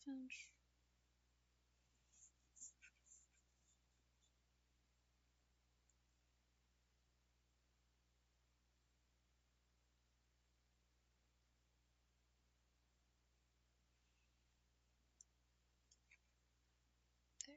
inch. There.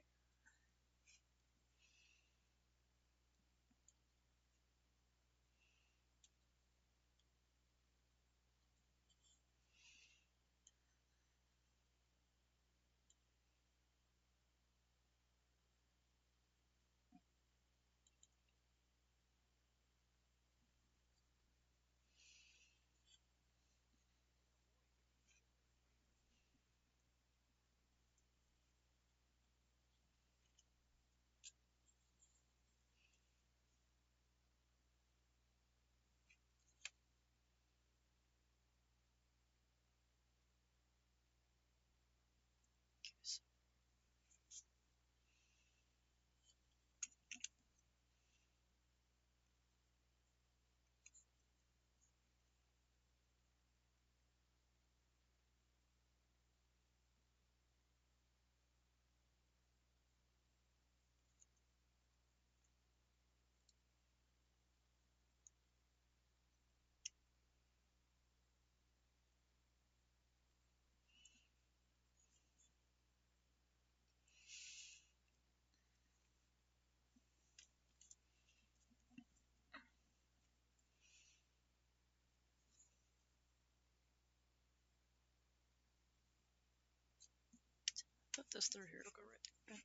So put this through here, it'll go right there. Okay.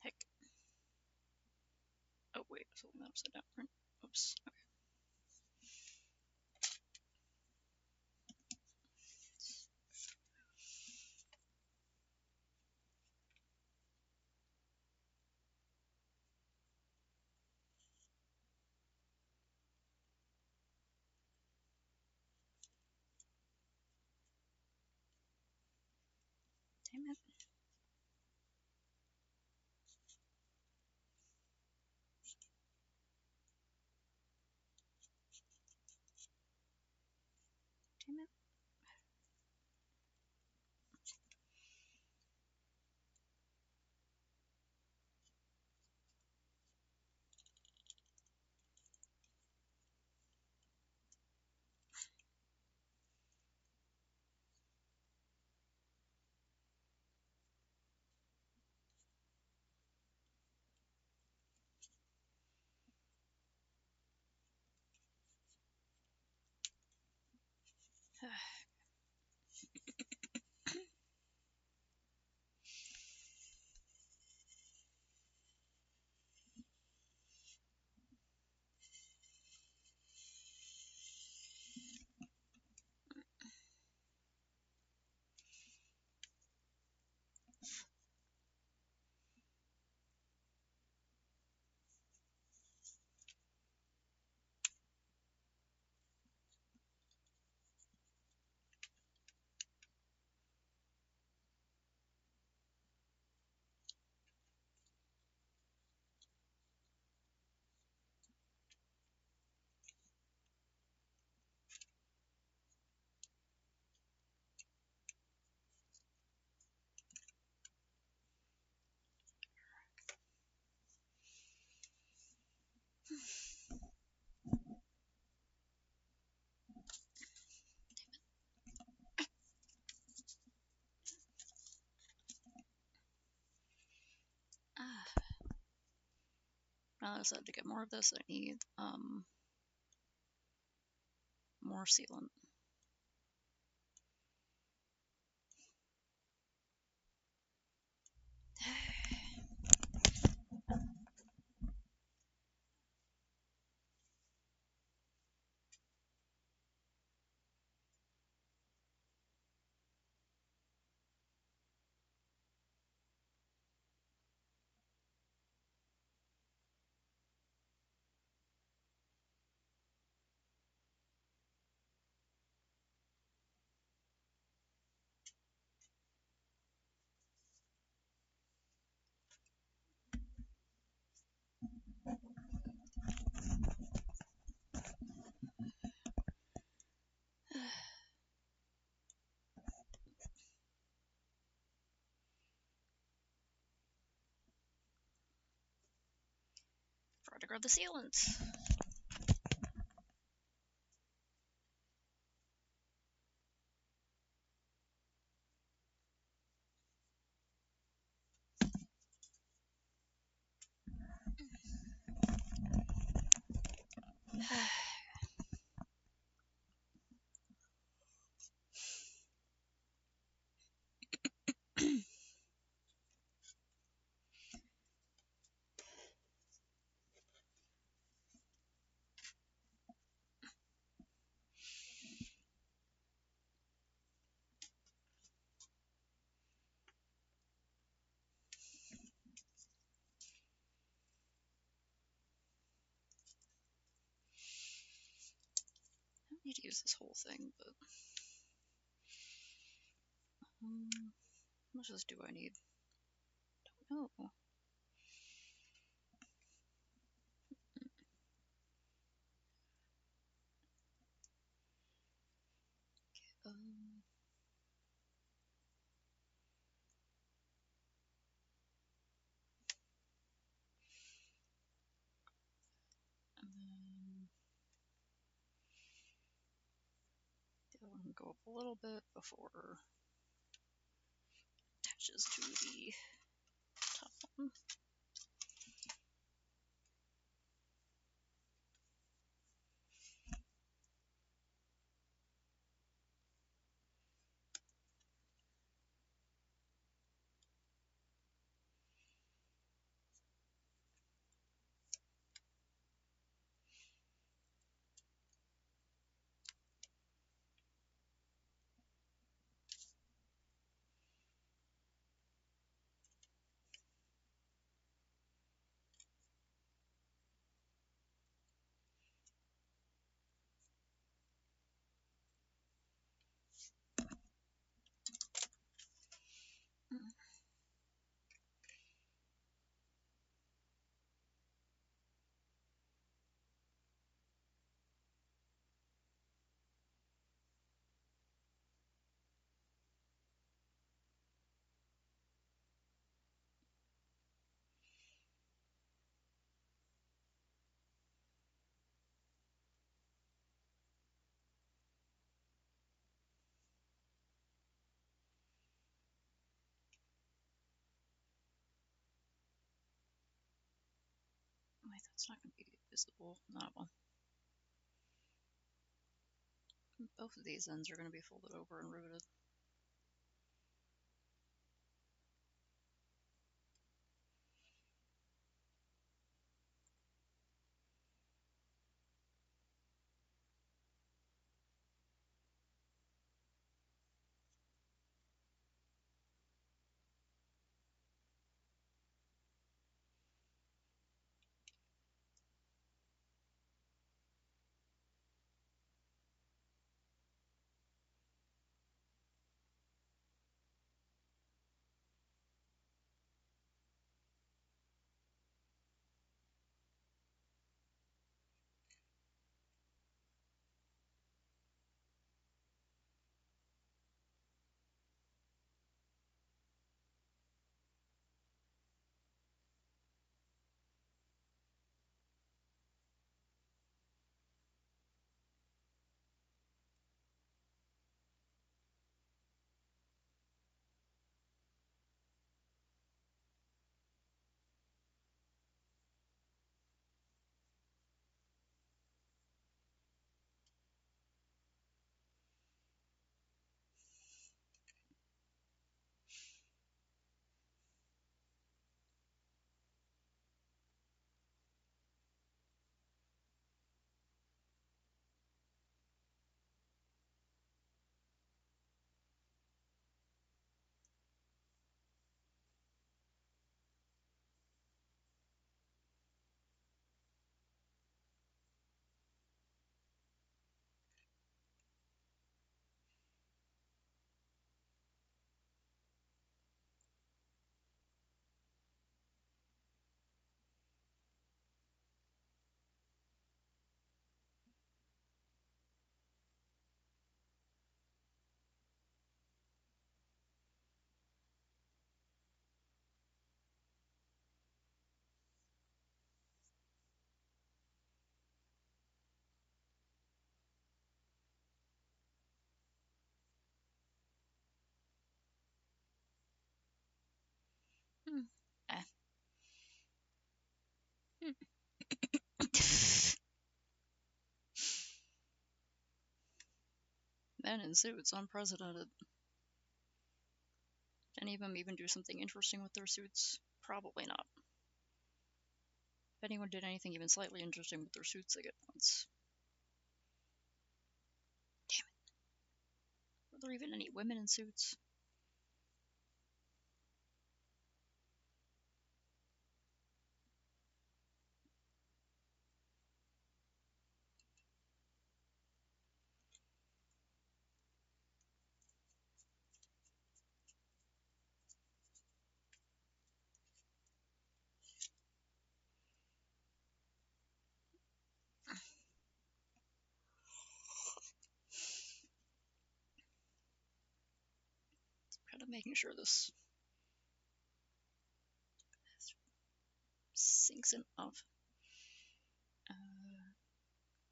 Heck. Oh wait, I flipped that upside down. Right? Oops. Okay. Damn it. Damn it. Ah. Now I decided to get more of this. I need more sealant. to grab the sealants. I don't need to use this whole thing, but how much of this do I need? Don't know. Um, and then the other one can go up a little bit before it attaches to the top one. Wait, that's not going to be visible. That one. Both of these ends are going to be folded over and rooted. Men in suits, unprecedented. Any of them even do something interesting with their suits? Probably not. If anyone did anything even slightly interesting with their suits, they get points. Damn it. Were there even any women in suits? Kind of making sure this sinks in enough.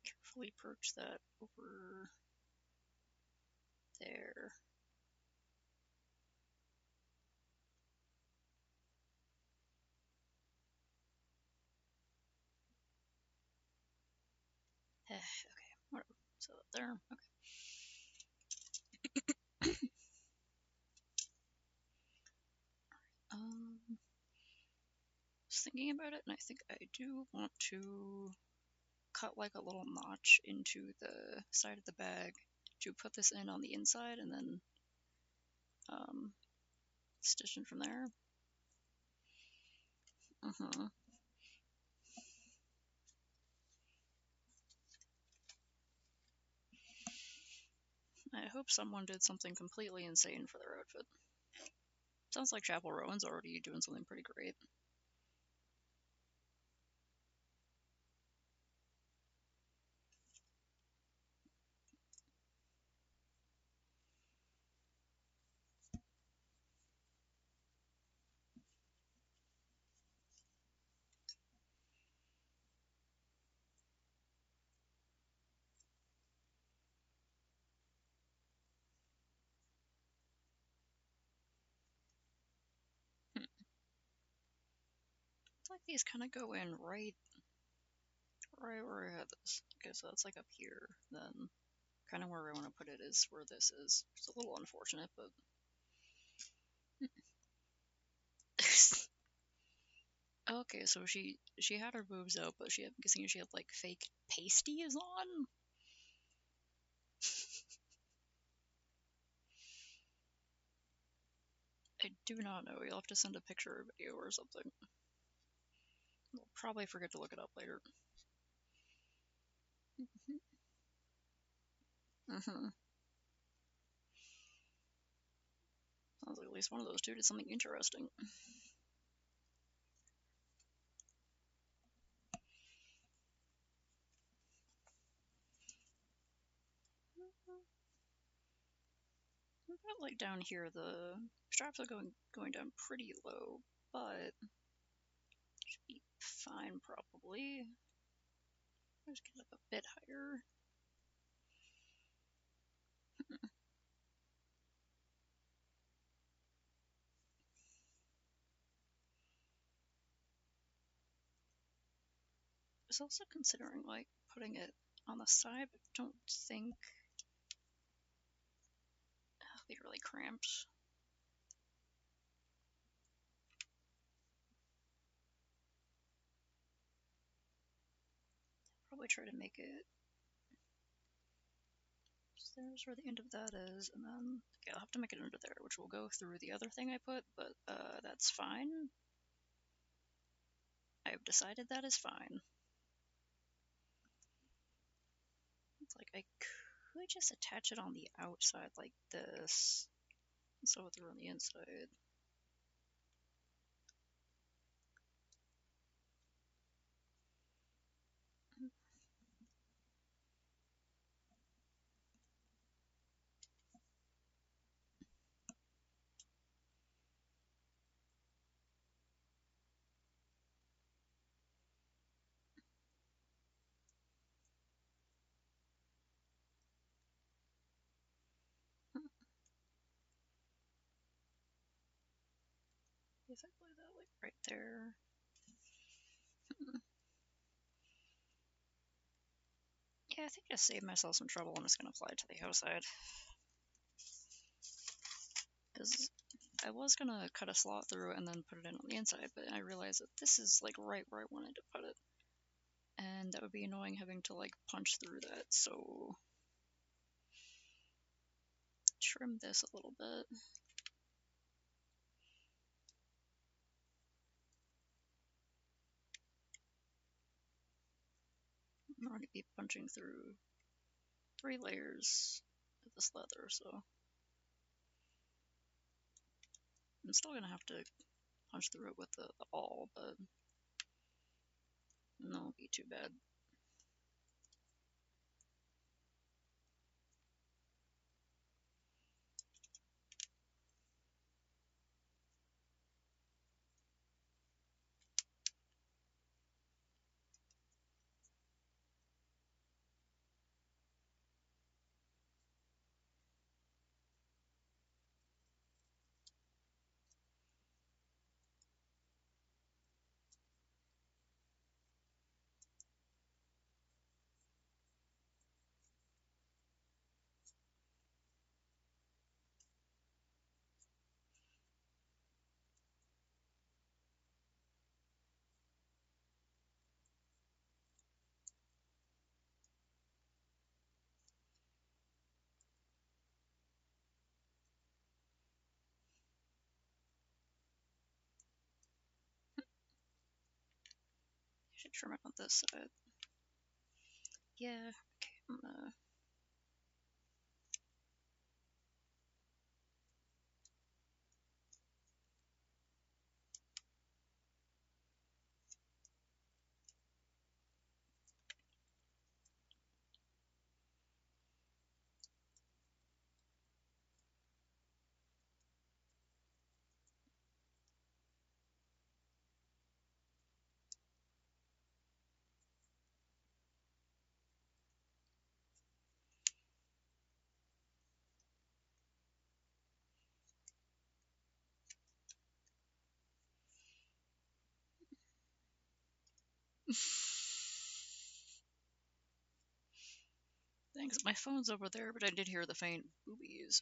Carefully perch that over there. Okay, whatever. So there. Okay. Was thinking about it, and I think I do want to cut like a little notch into the side of the bag to put this in on the inside, and then stitch in from there. I hope someone did something completely insane for their outfit. Sounds like Chapel Rowan's already doing something pretty great. It's like these kind of go in right where I had this. Okay, so that's like up here. Then kind of where I want to put it is where this is. It's a little unfortunate, but okay. So she had her boobs out, but I'm guessing she had like fake pasties on. I do not know. You'll have to send a picture or video or something. We'll probably forget to look it up later. Mm-hmm. Sounds like at least one of those two did something interesting. Like down here, the straps are going down pretty low, but should be fine probably. Let's get up a bit higher. I was also considering like putting it on the side, but don't think it'll be really cramped. Probably try to make it. There's where the end of that is, and then okay, I'll have to make it under there, which will go through the other thing I put, but that's fine. I've decided that is fine. It's like I could just attach it on the outside like this, and sew it through on the inside. If I play that like right there. Okay, I think I saved myself some trouble. I'm just gonna apply it to the outside. Because I was gonna cut a slot through it and then put it in on the inside, but I realized that this is like right where I wanted to put it. And that would be annoying having to like punch through that, so trim this a little bit. I'm going to be punching through 3 layers of this leather, so I'm still gonna have to punch through it with the awl, but no, it'll be too bad. I should trim it on this side. Yeah, okay, I'm gonna... Thanks, my phone's over there, but I did hear the faint boobies.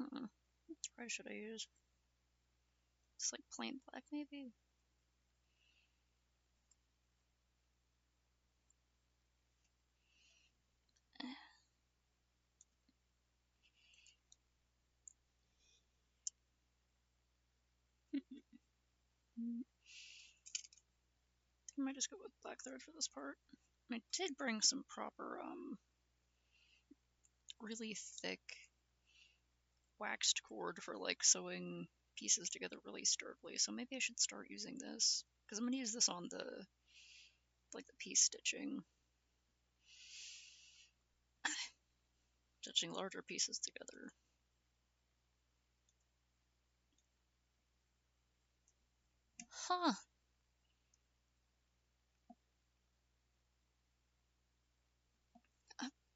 Huh. What price should I use? Just like plain black, maybe? I might just go with black thread for this part. I did bring some proper, really thick waxed cord for like sewing pieces together really sturdily, so maybe I should start using this. Because I'm going to use this on the, like, the piece stitching. Stitching larger pieces together. Huh.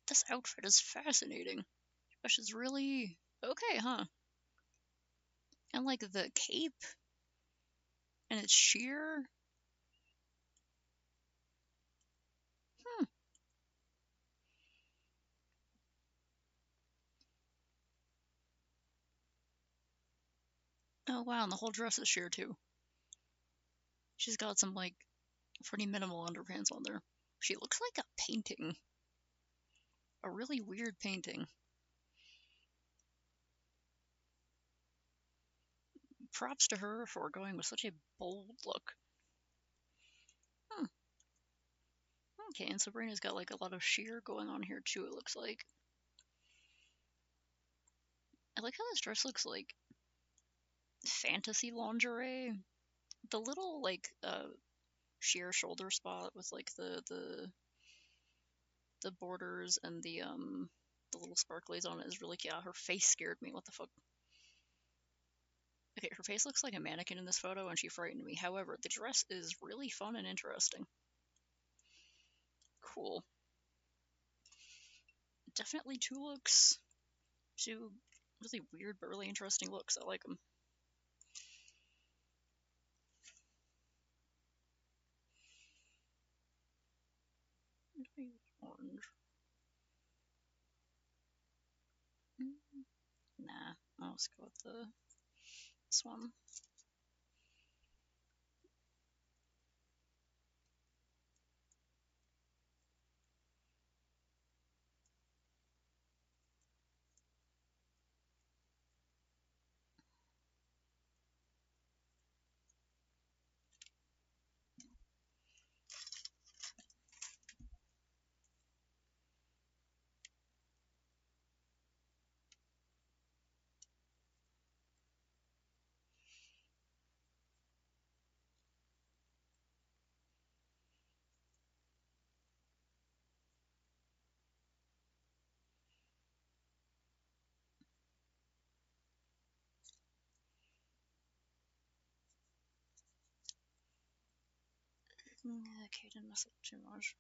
This outfit is fascinating. Josh is really... okay, huh? And like the cape, and it's sheer. Hmm. Oh wow, and the whole dress is sheer too. She's got some like pretty minimal underpants on there. She looks like a painting. A really weird painting. Props to her for going with such a bold look. Hmm. Okay, and Sabrina's got like a lot of sheer going on here too, it looks like. I like how this dress looks like fantasy lingerie. The little like sheer shoulder spot with like the borders and the little sparklies on it is really cute. Yeah, her face scared me. What the fuck? Okay, her face looks like a mannequin in this photo and she frightened me. However, the dress is really fun and interesting. Cool. Definitely two looks. Two really weird but really interesting looks. I like them. Orange. Nah, I'll just go with this one. Okay, didn't mess up too much.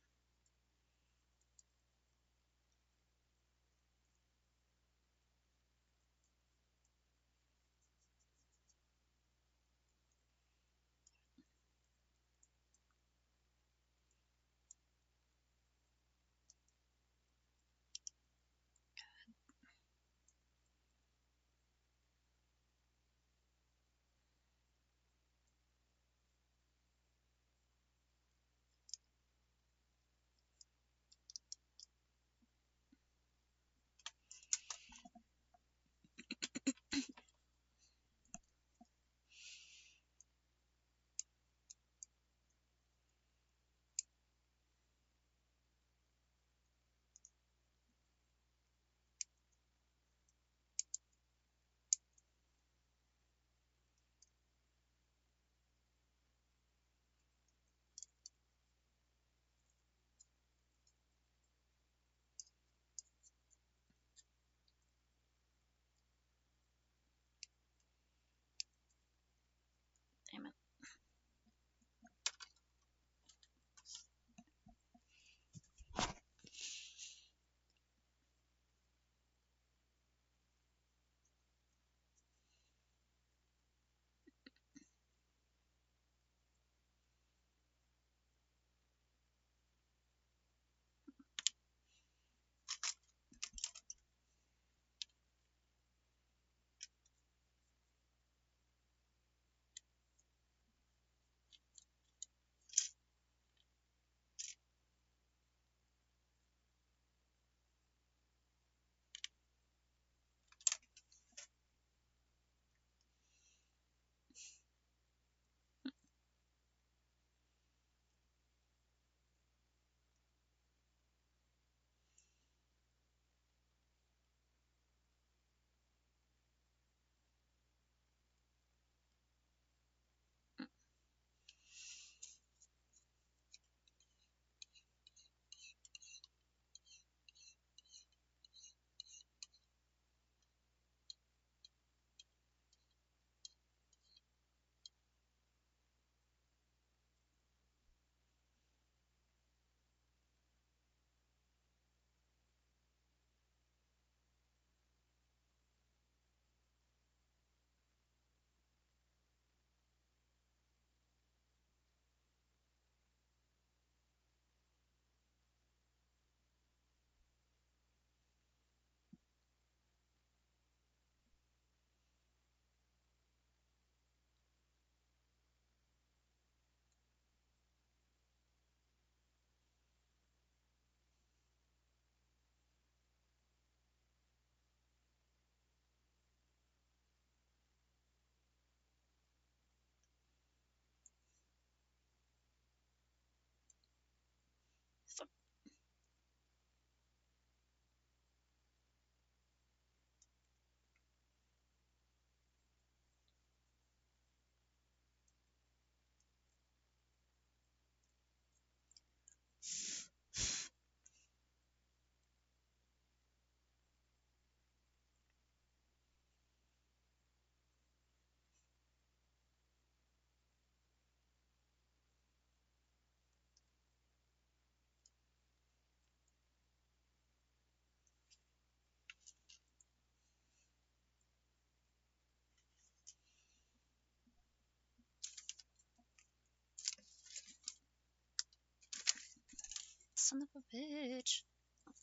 Son of a bitch.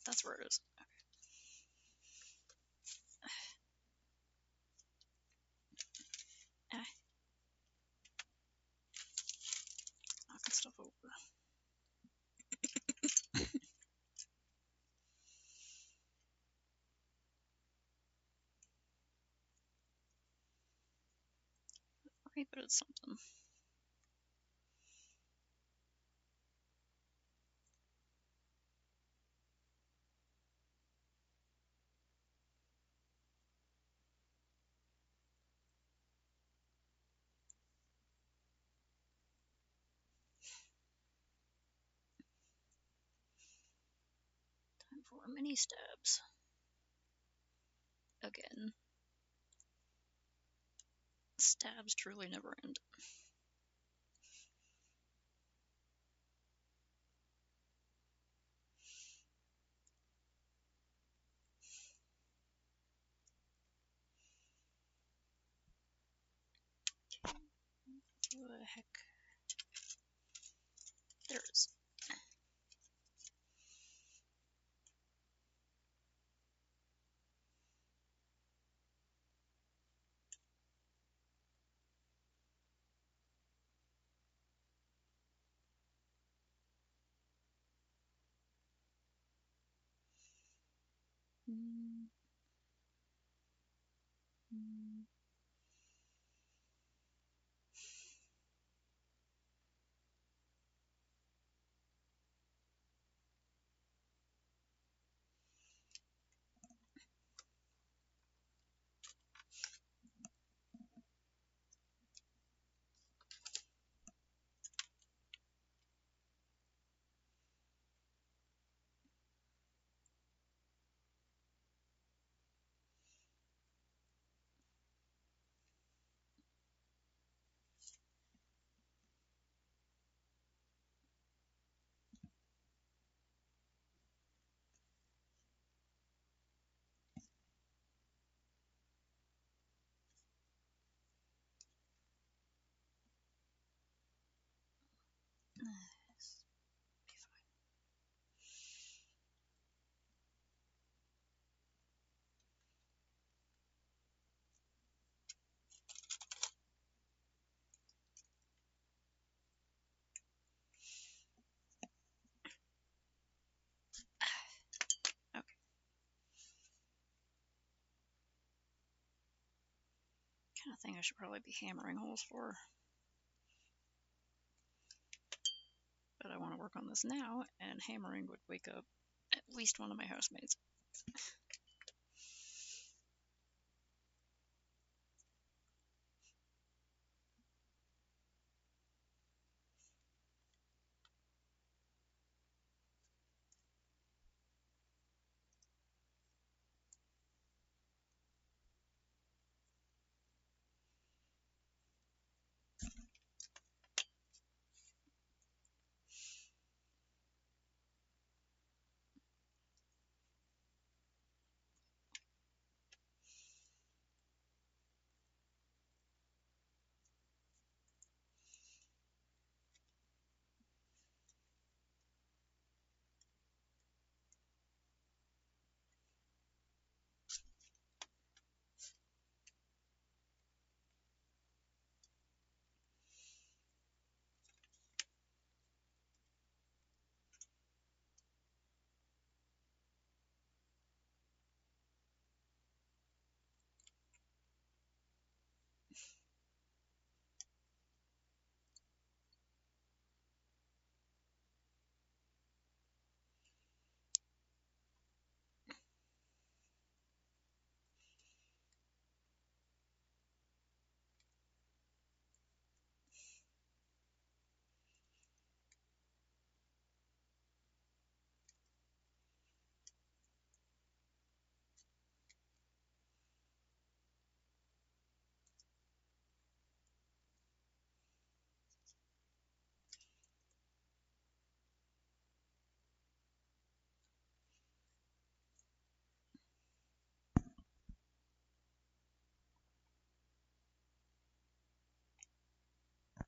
That's where it is. Okay. Knocking stuff over. Right, but it's something. Time for mini stabs. Again. Stabs truly never end. What the heck? There it is. Mm. Mm. Nice. Be fine. Okay. Kind of thing I should probably be hammering holes for. But I want to work on this now, and hammering would wake up at least one of my housemates.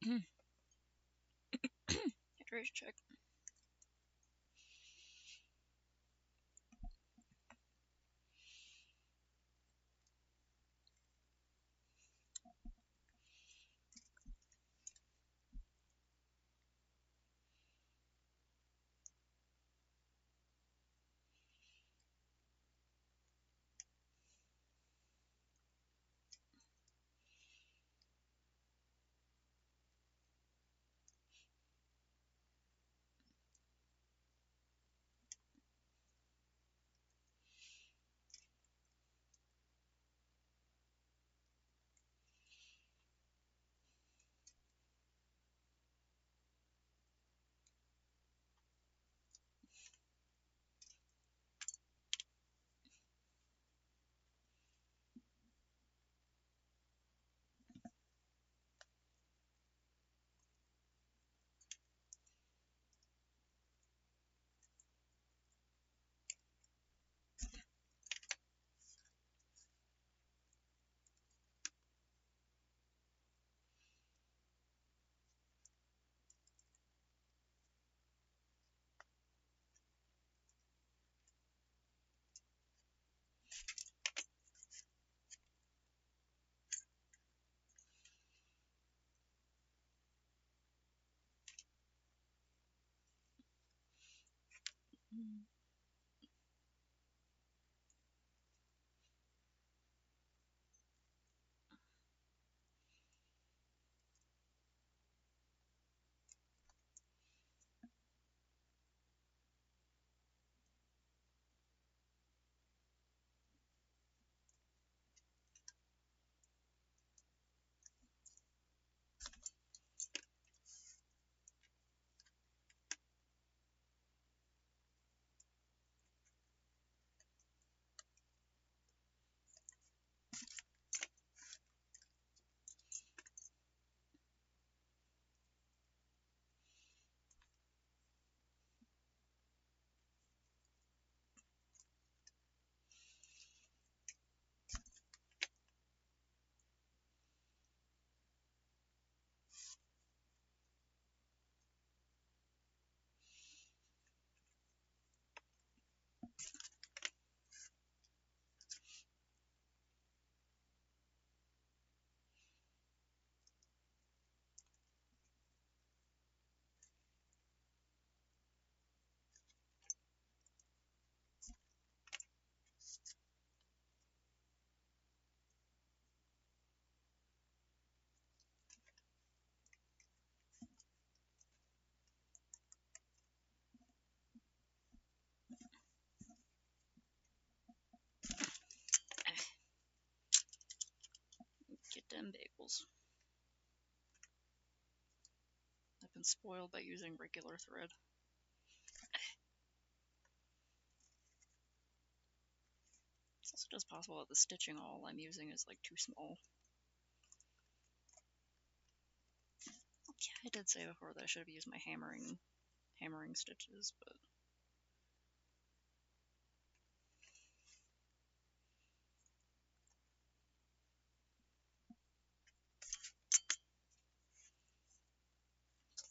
Hydration check. Mm. Get them bagels. I've been spoiled by using regular thread. It's also just possible that the stitching all I'm using is like too small. Yeah, I did say before that I should have used my hammering stitches, but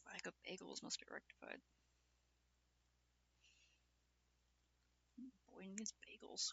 lack of bagels must be rectified. Boy needs bagels.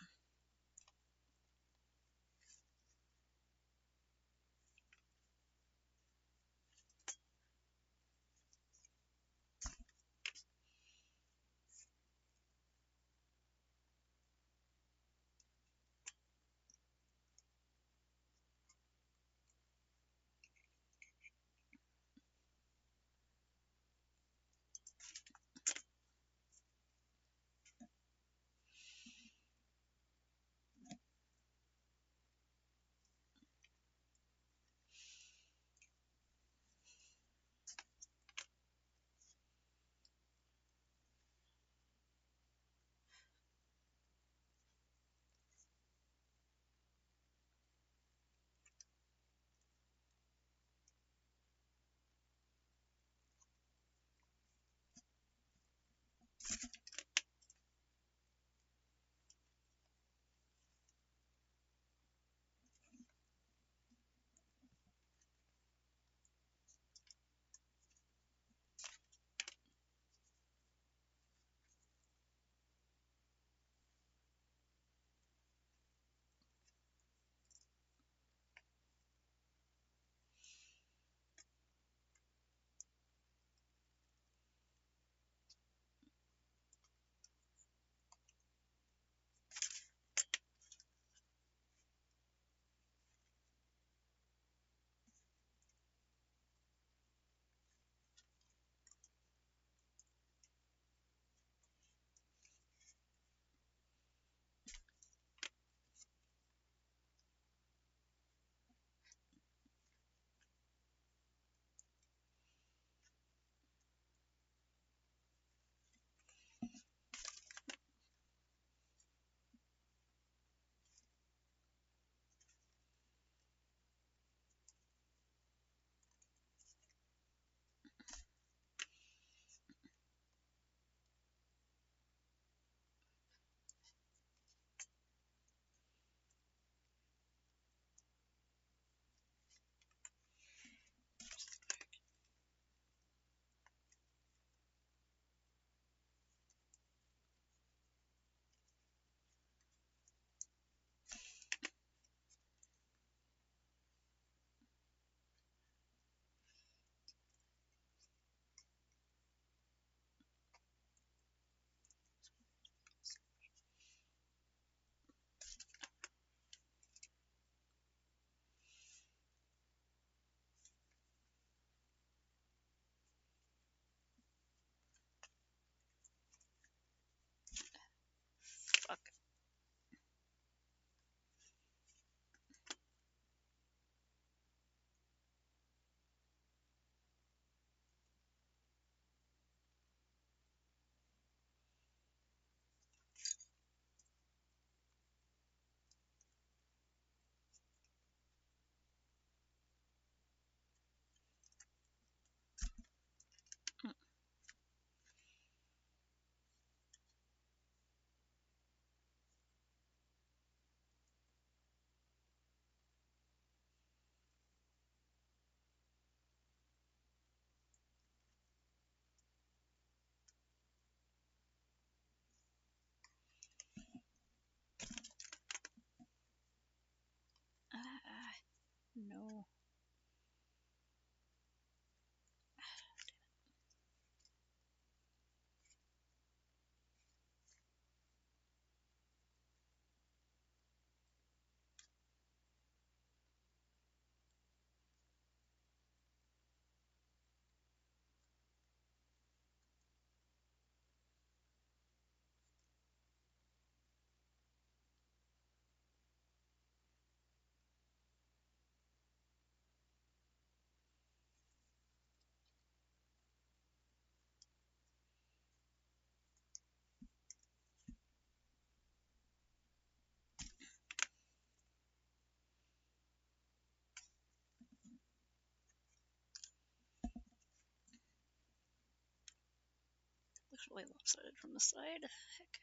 definitely lopsided from the side. Heck.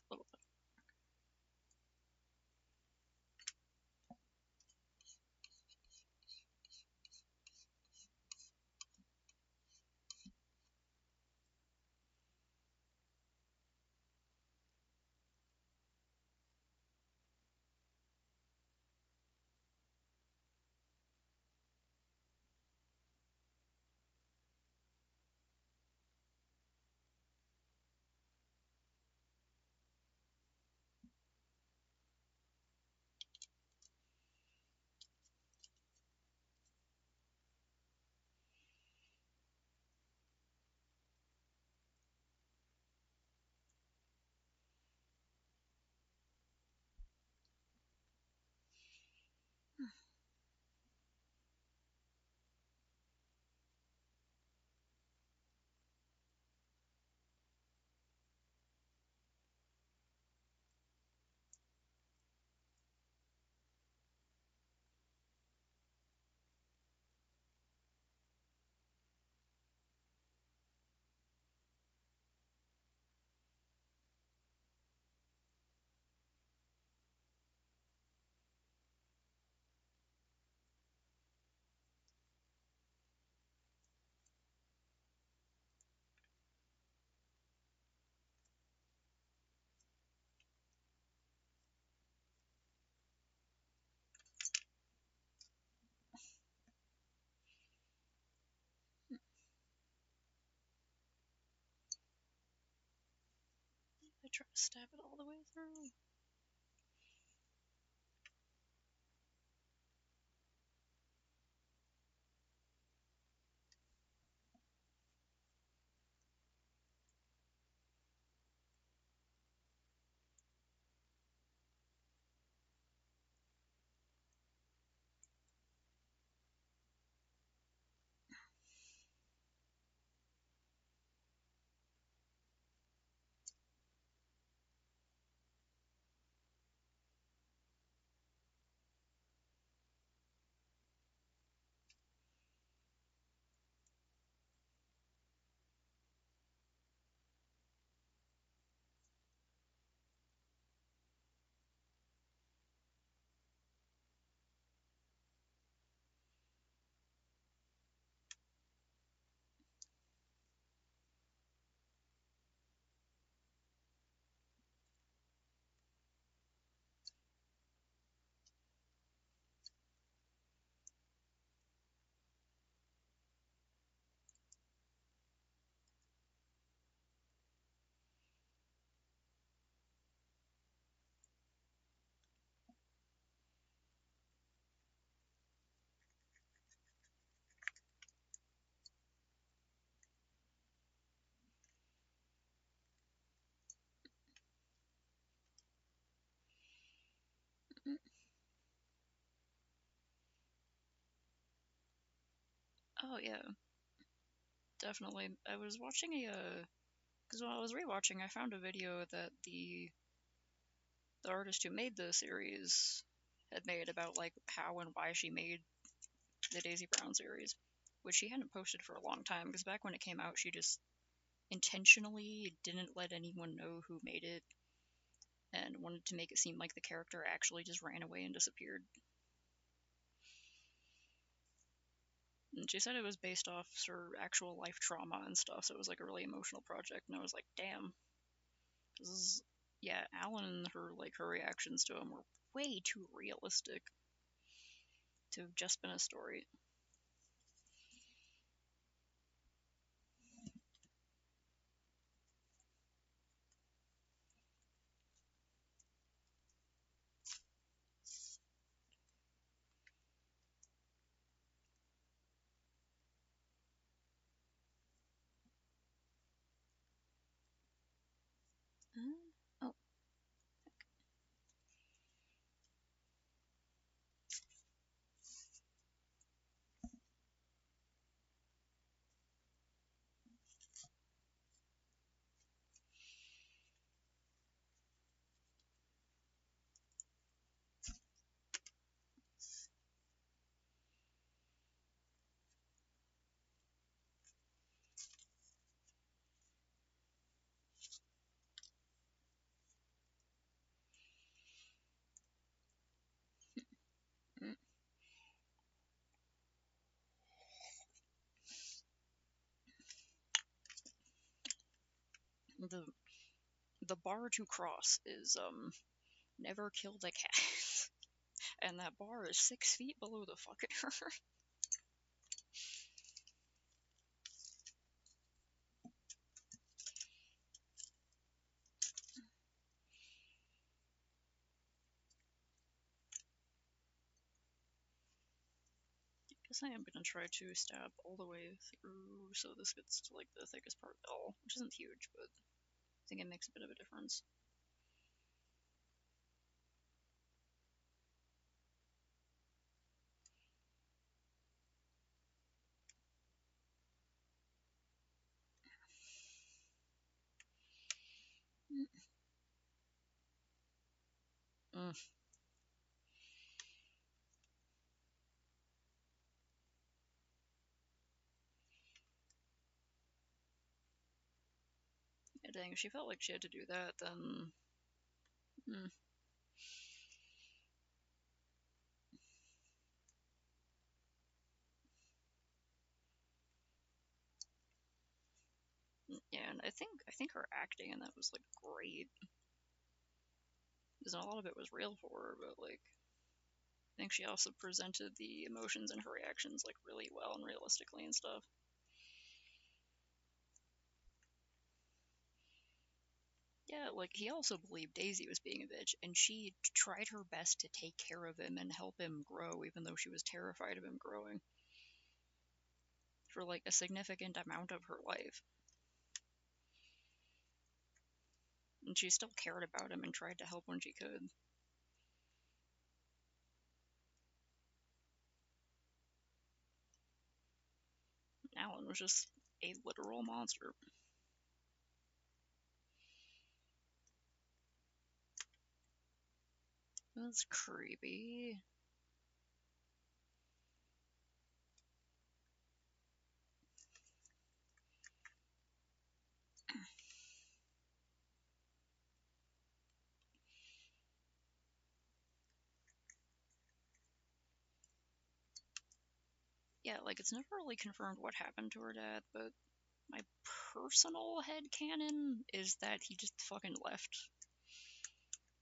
A little bit. I try to stab it all the way through. Oh yeah, definitely. I was watching because when I was rewatching, I found a video that the artist who made the series had made about like how and why she made the Daisy Brown series, which she hadn't posted for a long time because back when it came out, she just intentionally didn't let anyone know who made it and wanted to make it seem like the character actually just ran away and disappeared. And she said it was based off her actual life trauma and stuff, so it was like a really emotional project. And I was like, damn, this is, yeah, Alan and her reactions to him were way too realistic to have just been a story. Oh, mm. the the bar to cross is never killed a cat, and that bar is 6 feet below the fucking earth. Guess I am gonna try to stab all the way through so this gets to like the thickest part of the all, which isn't huge, but I think it makes a bit of a difference. Mm. Yeah, dang, if she felt like she had to do that, then mm, yeah, and I think her acting in that was like great. Because a lot of it was real for her, but like I think she also presented the emotions and her reactions like really well and realistically and stuff. Yeah, like he also believed Daisy was being a bitch, and she tried her best to take care of him and help him grow, even though she was terrified of him growing for like a significant amount of her life. And she still cared about him and tried to help when she could. Alan was just a literal monster. That's creepy. Yeah, like it's never really confirmed what happened to her dad, but my personal head canon is that he just fucking left.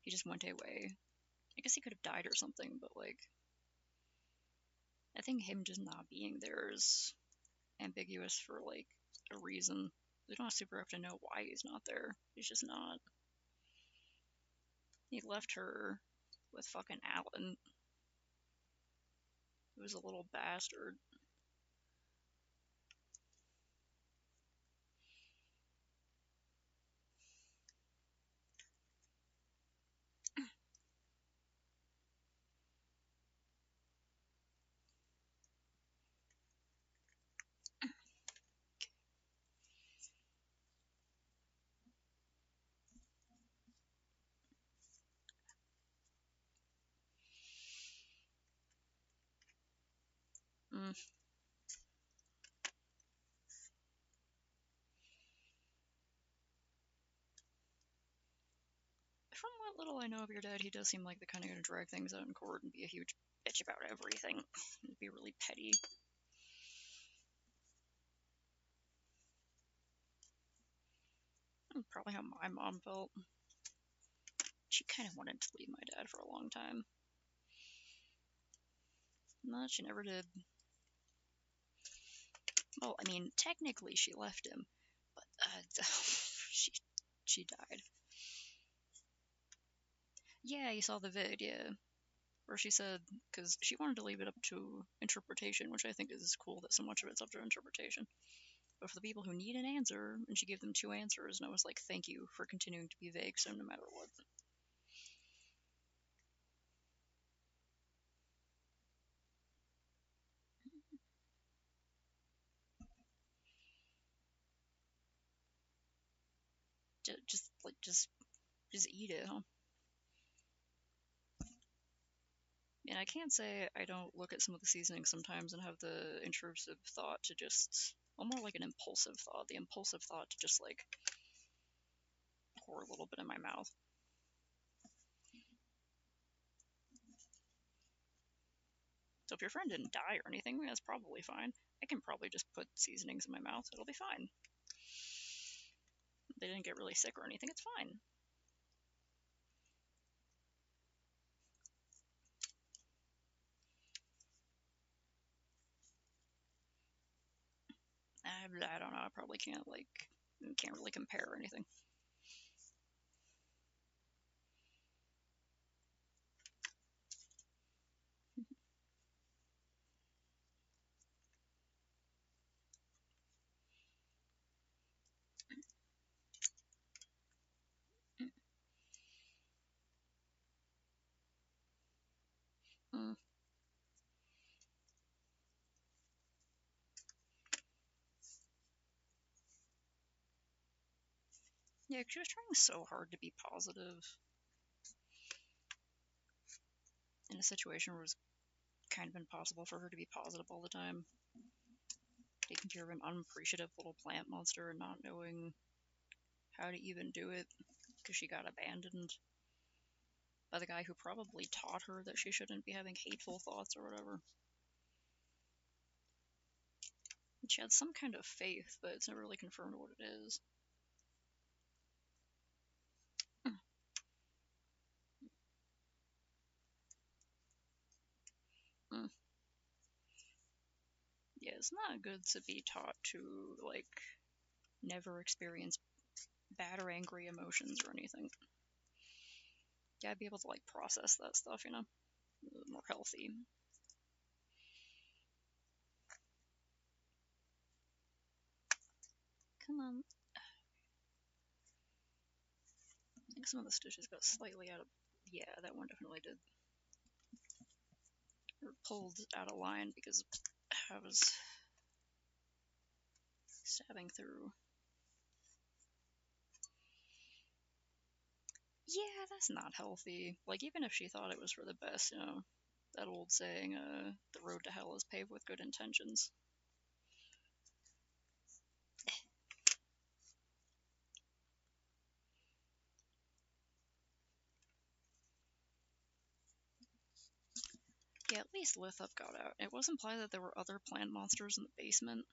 He just went away. I guess he could have died or something, but like I think him just not being there is ambiguous for like a reason. We don't super have to know why he's not there. He's just not. He left her with fucking Alan, who was a little bastard. Mm. From what little I know of your dad, he does seem like the kind of guy to drag things out in court and be a huge bitch about everything. He'd be really petty. Probably how my mom felt. She kind of wanted to leave my dad for a long time. No, she never did. Well, I mean, technically she left him, but she she died. Yeah, you saw the vid, yeah, where she said because she wanted to leave it up to interpretation, which I think is cool that so much of it's up to interpretation. But for the people who need an answer, and she gave them two answers, and I was like, thank you for continuing to be vague, so no matter what. Just eat it, huh? And I can't say I don't look at some of the seasonings sometimes and have the intrusive thought to just, well, more like an impulsive thought, the impulsive thought to just like pour a little bit in my mouth. So if your friend didn't die or anything, that's probably fine. I can probably just put seasonings in my mouth. It'll be fine. They didn't get really sick or anything. It's fine. I don't know. I probably can't really compare or anything. Mm. Yeah, she was trying so hard to be positive in a situation where it was kind of impossible for her to be positive all the time. Taking care of an unappreciative little plant monster and not knowing how to even do it because she got abandoned by the guy who probably taught her that she shouldn't be having hateful thoughts or whatever. And she had some kind of faith, but it's never really confirmed what it is. Mm. Yeah, it's not good to be taught to, like, never experience bad or angry emotions or anything. You gotta be able to, like, process that stuff, you know? More healthy. Come on. I think some of the stitches got slightly out of. Yeah, that one definitely did. Or pulled out of line because I was stabbing through. Yeah, that's not healthy. Like, even if she thought it was for the best, you know, that old saying, the road to hell is paved with good intentions. Yeah, at least Lithup got out. It was implied that there were other plant monsters in the basement,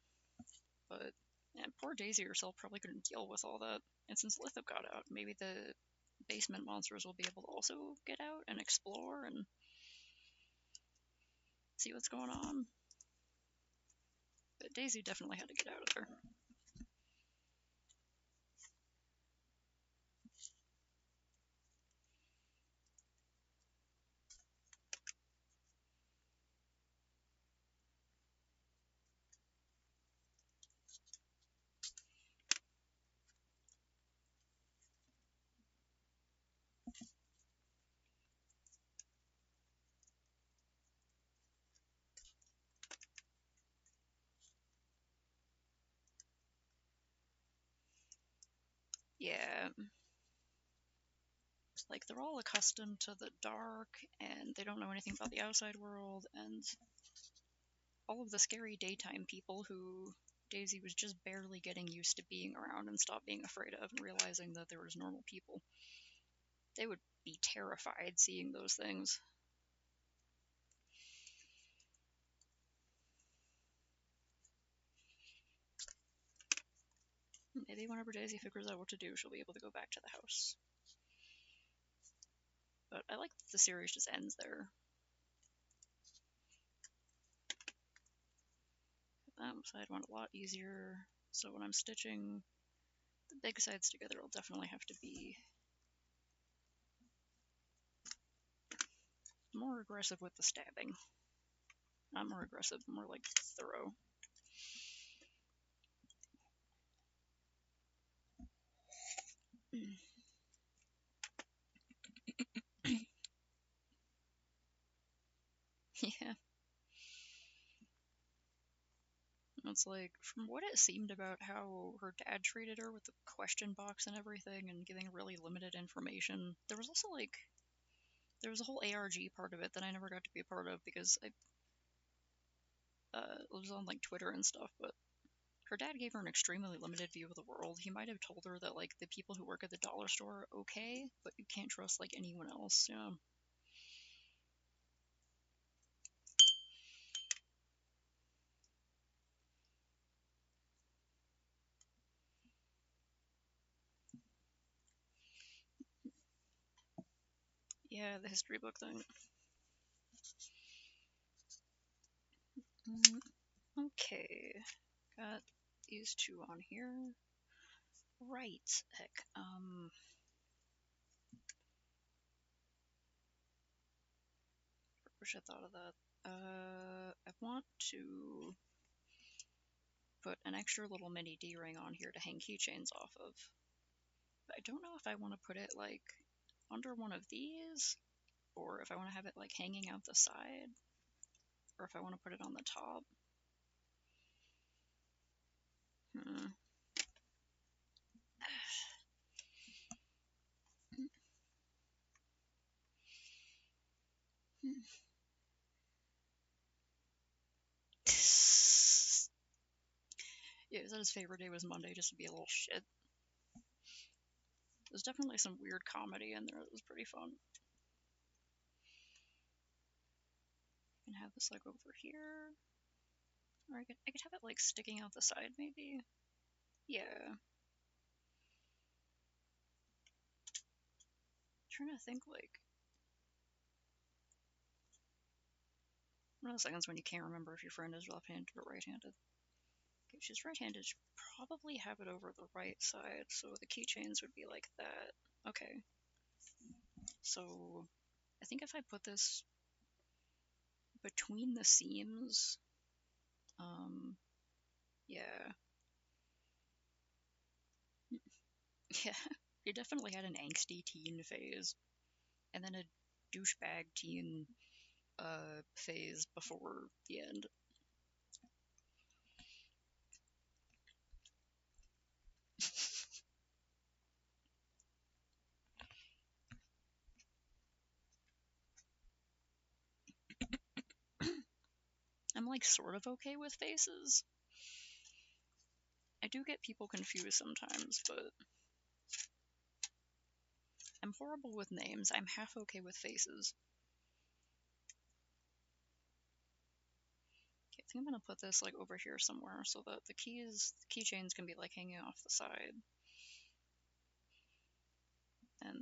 but yeah, poor Daisy herself probably couldn't deal with all that. And since Lithup got out, maybe the basement monsters will be able to also get out and explore and see what's going on. But Daisy definitely had to get out of there. Yeah, like they're all accustomed to the dark and they don't know anything about the outside world, and all of the scary daytime people who Daisy was just barely getting used to being around and stopped being afraid of and realizing that there was normal people. They would be terrified seeing those things. Maybe whenever Daisy figures out what to do, she'll be able to go back to the house. But I like that the series just ends there. That side went a lot easier, so when I'm stitching the big sides together, I'll definitely have to be more aggressive with the stabbing. Not more aggressive, more like thorough. Yeah. It's like, from what it seemed about how her dad treated her with the question box and everything and giving really limited information, there was also like, there was a whole ARG part of it that I never got to be a part of because I was on like Twitter and stuff, but her dad gave her an extremely limited view of the world. He might have told her that like the people who work at the dollar store are okay, but you can't trust like anyone else, yeah. Yeah, the history book thing. Okay, got these two on here. Right, heck, wish I thought of that. I want to put an extra little mini D-ring on here to hang keychains off of. But I don't know if I want to put it like under one of these, or if I want to have it like hanging out the side, or if I want to put it on the top. Hmm. Yeah, he said his favorite day was Monday just to be a little shit. There's definitely some weird comedy in there that was pretty fun. I can have this like over here. Or I could have it like sticking out the side maybe. Yeah. Trying to think like one of those seconds when you can't remember if your friend is left-handed or right-handed. If she's right-handed, she'd probably have it over the right side, so the keychains would be like that. Okay. So I think if I put this between the seams, yeah. Yeah, he definitely had an angsty teen phase, and then a douchebag teen phase before the end. I'm like sort of okay with faces. I do get people confused sometimes, but I'm horrible with names. I'm half okay with faces. Okay, I think I'm gonna put this like over here somewhere so that the keychains can be like hanging off the side. And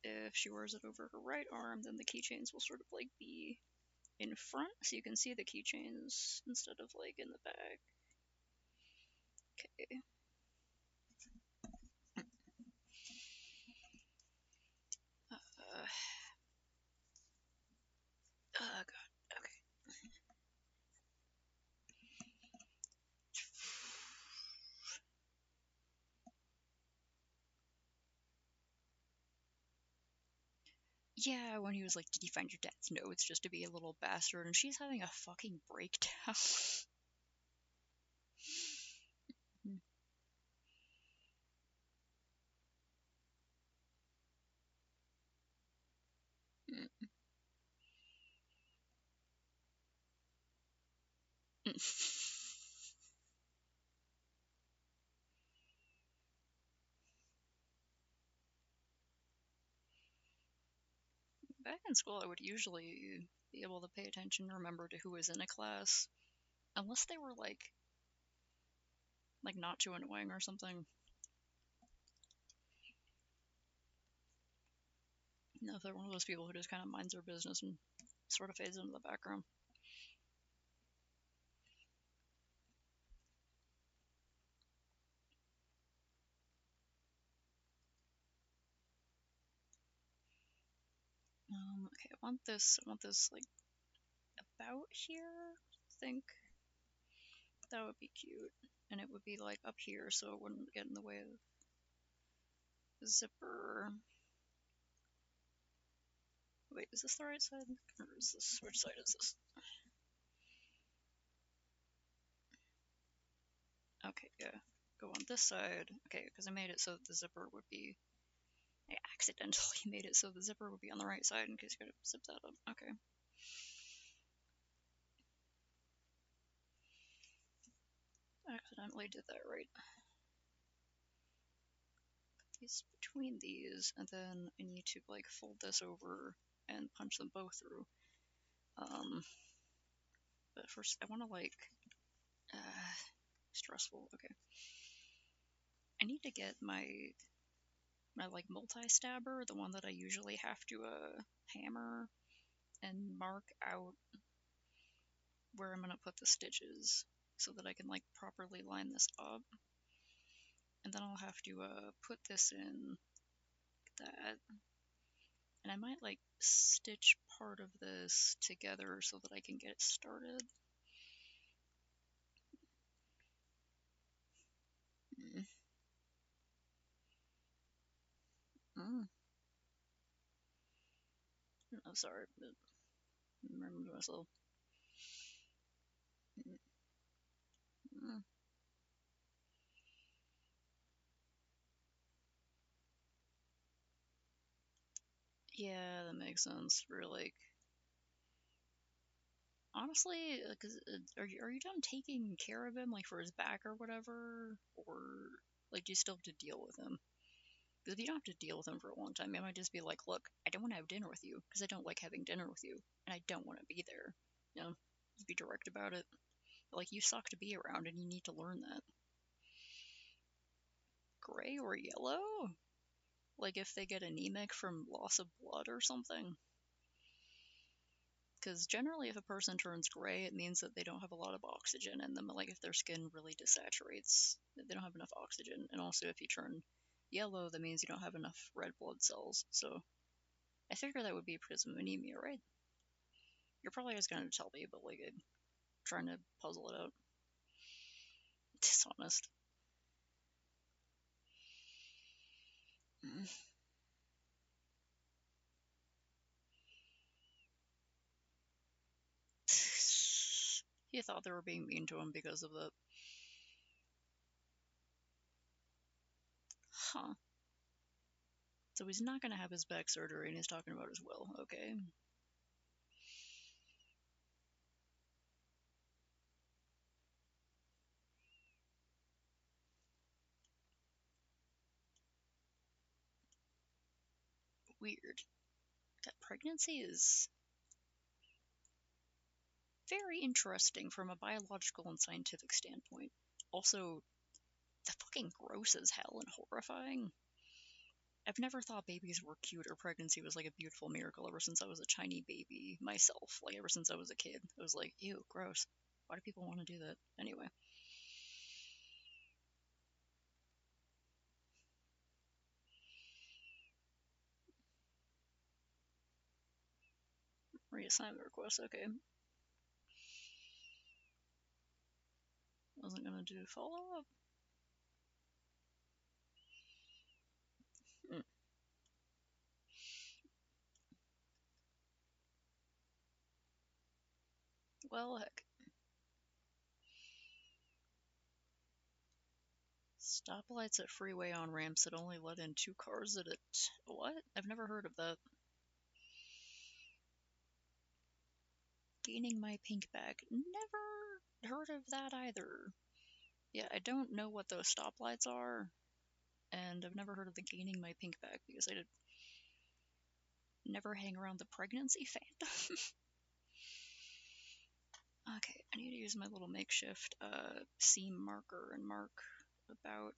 if she wears it over her right arm, then the keychains will sort of like be in front, so you can see the keychains instead of like in the back. Okay. Uh, oh god. Okay. Yeah, when he was like, "Did you find your dad's notes?" just to be a little bastard, and she's having a fucking breakdown. Back in school, I would usually be able to pay attention and remember to who was in a class, unless they were like Like, not too annoying or something. You know, if they're one of those people who just kind of minds their business and sort of fades into the background. Okay, I want this, like, about here, I think. That would be cute. And it would be, like, up here so it wouldn't get in the way of the zipper. Wait, is this the right side? Or is this, which side is this? Okay, yeah. Go on this side. Okay, because I made it so that the zipper would be... I accidentally made it so the zipper would be on the right side in case you gotta zip that up. Okay. I accidentally did that right. Put these between these, and then I need to, like, fold this over and punch them both through. But first I want to, like, stressful. Okay. I need to get my like multi-stabber, the one that I usually have to hammer and mark out where I'm gonna put the stitches so that I can, like, properly line this up. And then I'll have to put this in like that. And I might, like, stitch part of this together so that I can get it started. Mm. Mm. I'm sorry, but I remember myself. Mm. Mm. Yeah, that makes sense. For, like, honestly, because are you done taking care of him, like, for his back or whatever, or, like, do you still have to deal with him? Because if you don't have to deal with him for a long time, it might just be like, look, I don't want to have dinner with you because I don't like having dinner with you, and I don't want to be there. You know, just be direct about it. But, like, you suck to be around, and you need to learn that. Gray or yellow? Like, if they get anemic from loss of blood or something? Because generally, if a person turns gray, it means that they don't have a lot of oxygen in them. Like, if their skin really desaturates, they don't have enough oxygen. And also, if you turn yellow, that means you don't have enough red blood cells. So I figure that would be because of anemia, right? You're probably just going to tell me, but, like, I'm trying to puzzle it out. Dishonest. Mm. He thought they were being mean to him because of that. Huh. So he's not going to have his back surgery, and he's talking about his will. Okay. Weird. That pregnancy is very interesting from a biological and scientific standpoint. Also, the fucking gross as hell and horrifying. I've never thought babies were cute or pregnancy was, like, a beautiful miracle ever since I was a tiny baby myself. Like, ever since I was a kid. I was like, ew, gross. Why do people want to do that? Anyway. Reassignment request, okay. Wasn't gonna do follow up. Mm. Well, heck. Stoplights at freeway on ramps that only let in 2 cars at a what? I've never heard of that. Gaining my pink bag. Never heard of that either. Yeah, I don't know what those stoplights are, and I've never heard of the gaining my pink bag because I did never hang around the pregnancy fandom. Okay, I need to use my little makeshift seam marker and mark about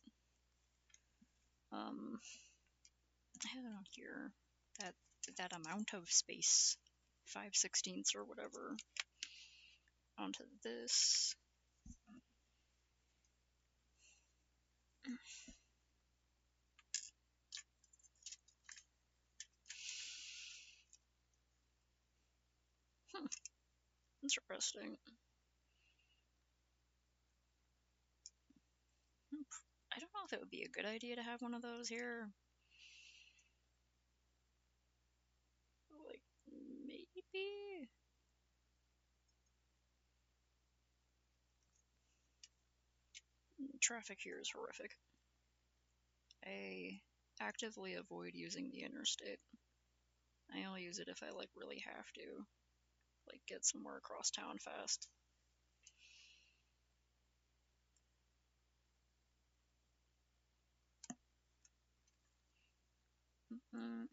I have it on here, that that amount of space, 5/16 or whatever, onto this. Interesting. I don't know if it would be a good idea to have one of those here. Like, maybe? Traffic here is horrific. I actively avoid using the interstate. I only use it if I, like, really have to. Like, get somewhere across town fast. Mm.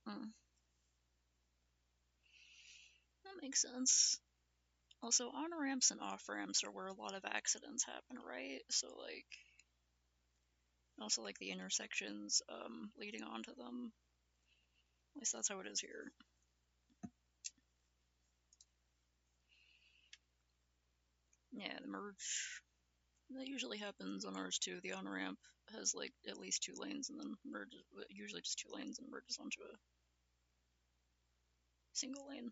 Mm. That makes sense. Also, on ramps and off ramps are where a lot of accidents happen, right? So, like, also, like, the intersections leading onto them. At least that's how it is here. Yeah, the merge. That usually happens on ours too. The on ramp has, like, at least 2 lanes and then merges, usually just 2 lanes and merges onto a single lane.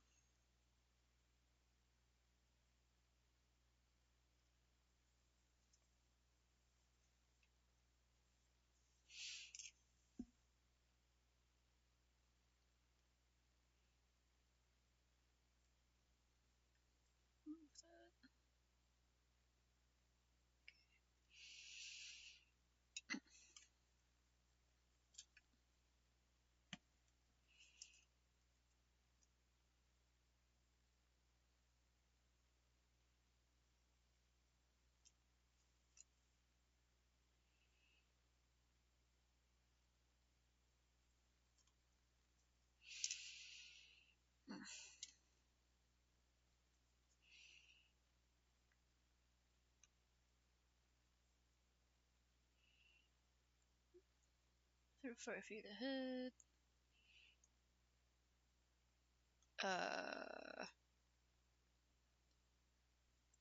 They're 5 feet ahead.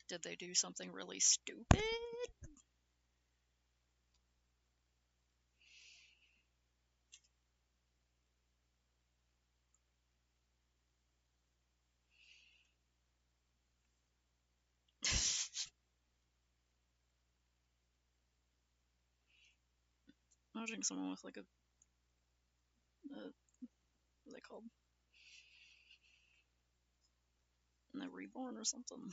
Did they do something really stupid? Imagine someone with, like, what are they called? A reborn or something.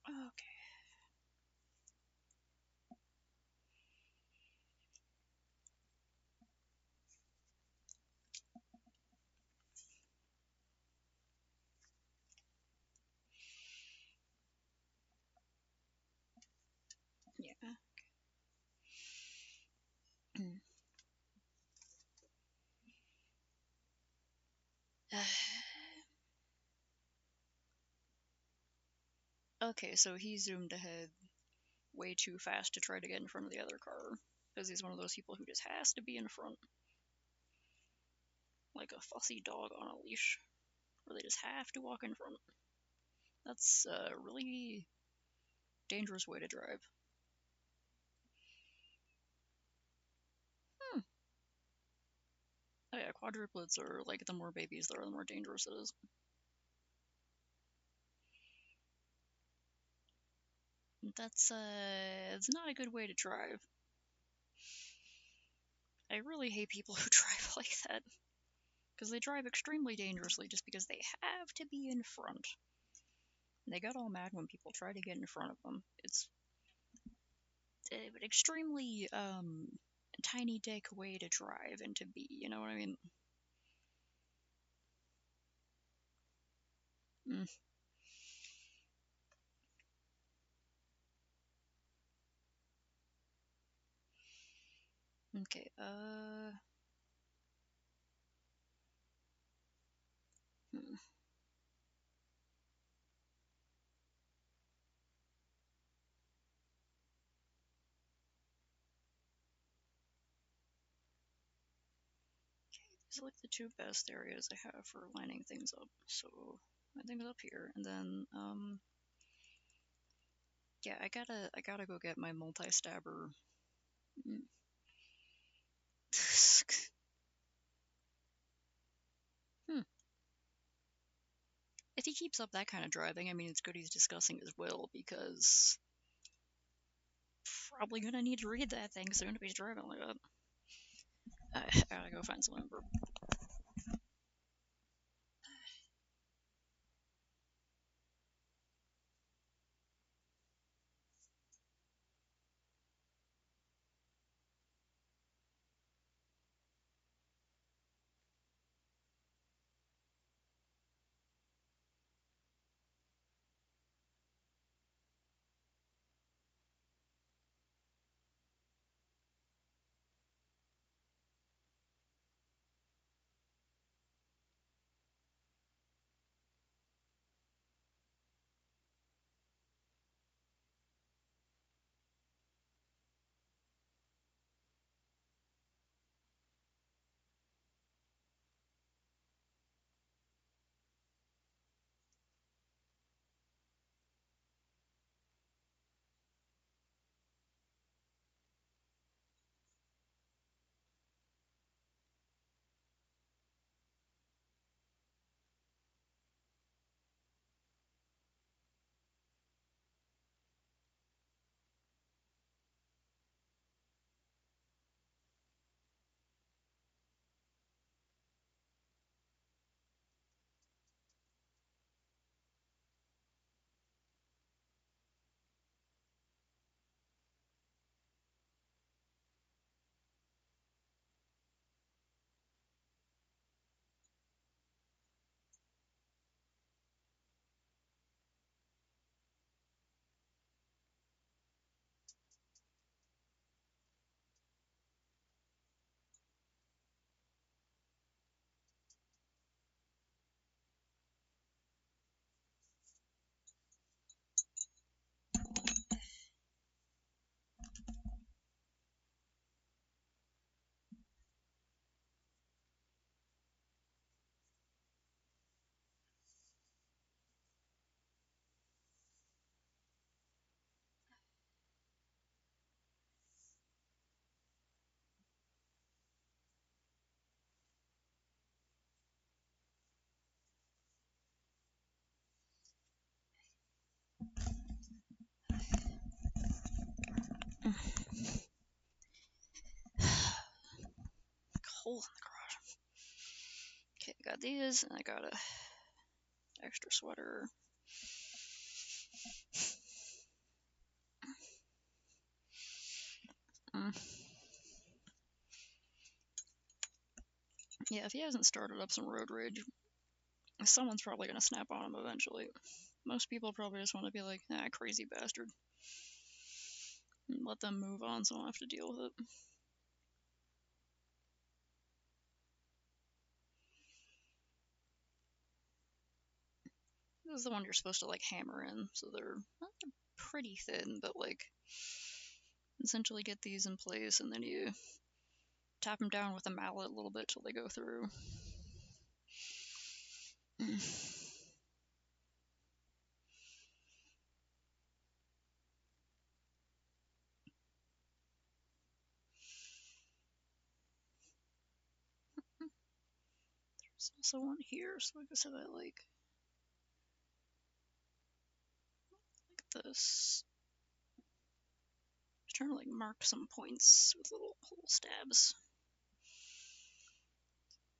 Okay. Yeah. Okay, so he zoomed ahead way too fast to try to get in front of the other car. Because he's one of those people who just has to be in front. Like a fussy dog on a leash. Where they just have to walk in front. That's a really dangerous way to drive. Oh yeah, quadruplets are, like, the more babies there are, the more dangerous it is. That's it's not a good way to drive. I really hate people who drive like that. Because they drive extremely dangerously just because they have to be in front. They got all mad when people try to get in front of them. It's an extremely tiny dick way to drive and to be, you know what I mean? Mm. Okay, hmm. These are like the two best areas I have for lining things up. So I think it's up here, and then yeah, I gotta go get my multi-stabber. Mm. Hmm. If he keeps up that kind of driving, I mean, it's good he's discussing his will because probably gonna need to read that thing because they're gonna be driving like that. I gotta go find some lumber. Hole in the garage. Okay, I got these, and I got a extra sweater. Mm. Yeah, if he hasn't started up some road rage, someone's probably gonna snap on him eventually. Most people probably just want to be like, ah, crazy bastard. And let them move on so I don't have to deal with it. This is the one you're supposed to like hammer in, so they're pretty thin, but like essentially get these in place and then you tap them down with a mallet a little bit till they go through. There's also one here, so like I said, I like this. Just trying to like mark some points with little hole stabs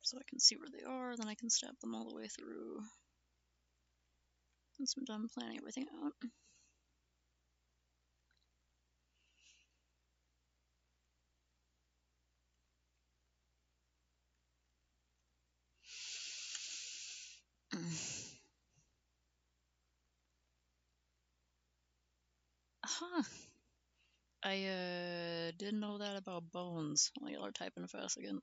so I can see where they are, then I can stab them all the way through. Once I'm done planning everything out. Huh. I didn't know that about bones. Oh, y'all are typing fast again.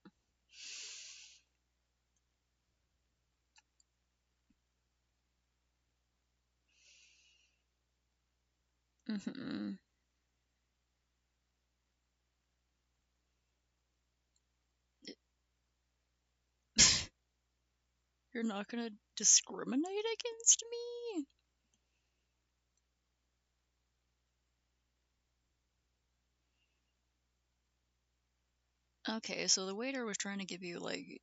Mm-hmm. You're not gonna discriminate against me? Okay, so the waiter was trying to give you, like,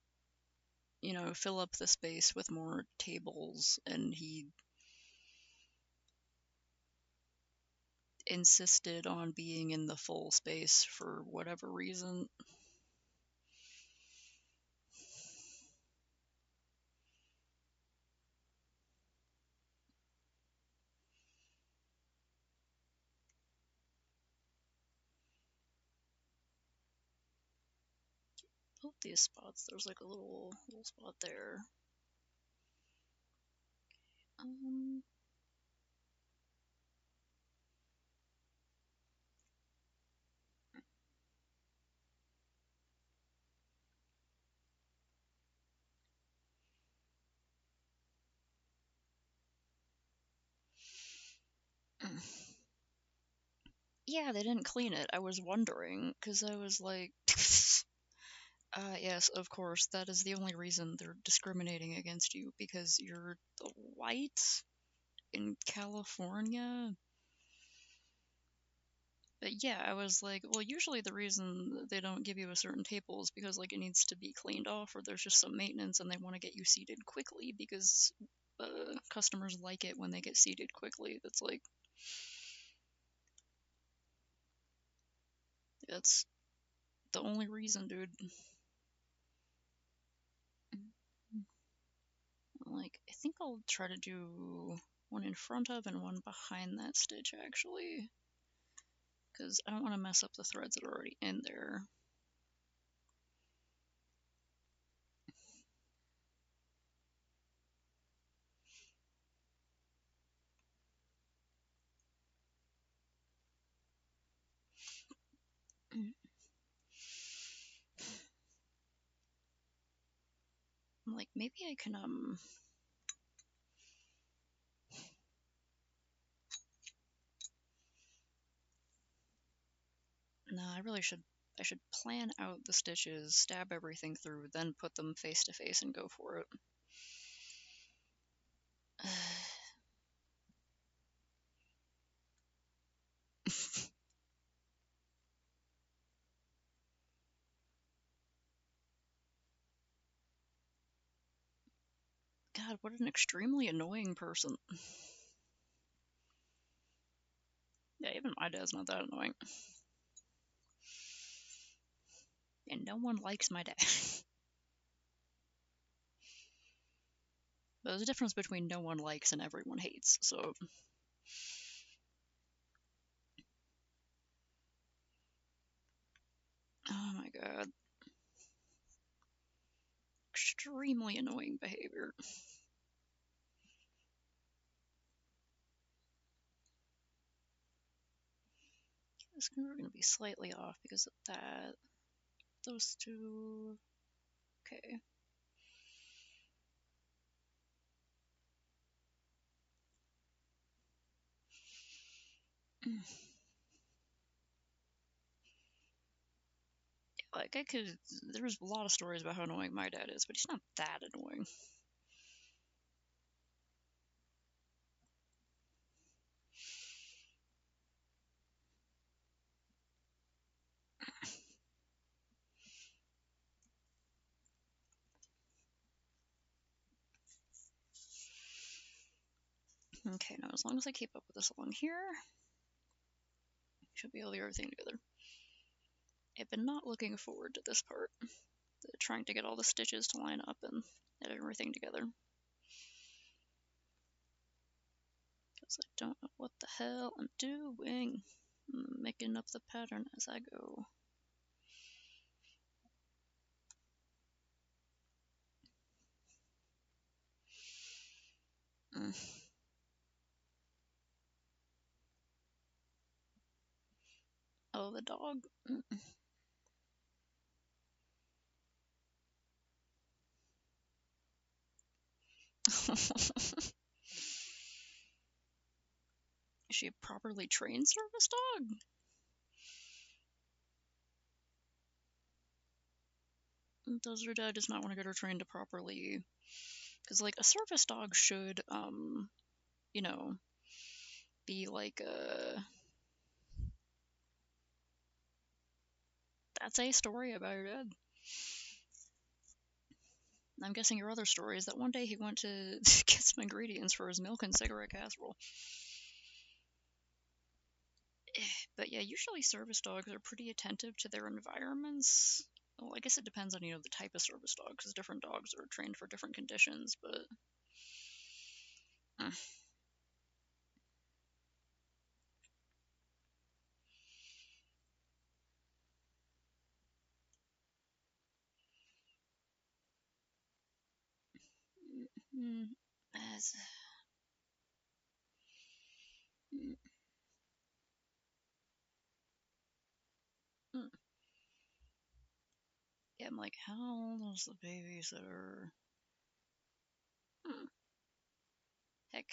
fill up the space with more tables, and he insisted on being in the full space for whatever reason. Both these spots, there's like a little spot there. Um, yeah, they didn't clean it. I was wondering, because I was like, yes, of course, that is the only reason they're discriminating against you, because you're white in California. But yeah, I was like, well, usually the reason they don't give you a certain table is because, like, it needs to be cleaned off, or there's just some maintenance and they want to get you seated quickly because customers like it when they get seated quickly. That's like, that's the only reason, dude. Like, I think I'll try to do one in front of and one behind that stitch, actually, because I don't want to mess up the threads that are already in there. Like, maybe I can, no, I should plan out the stitches, stab everything through, then put them face to face and go for it. God, what an extremely annoying person. Yeah, even my dad's not that annoying. And no one likes my dad. There's a difference between no one likes and everyone hates, so. Oh my god. Extremely annoying behavior. This is going to be slightly off because of that. Those two. Okay. Like, I could. There's a lot of stories about how annoying my dad is, but he's not that annoying. Okay, now as long as I keep up with this along here, should be able to get everything together. I've been not looking forward to this part. Trying to get all the stitches to line up and get everything together. Because I don't know what the hell I'm doing. I'm making up the pattern as I go. Mm. Oh, the dog. Is she a properly trained service dog? Does her dad just not want to get her trained to properly? Because like a service dog should, you know, be like that's a story about your dad. I'm guessing your other story is that one day he went to get some ingredients for his milk and cigarette casserole. But yeah, usually service dogs are pretty attentive to their environments. Well, I guess it depends on, the type of service dog, because different dogs are trained for different conditions, but... Uh, mm, as, mm, mm. Yeah, I'm like, how old is the babysitter? Hmm, heck,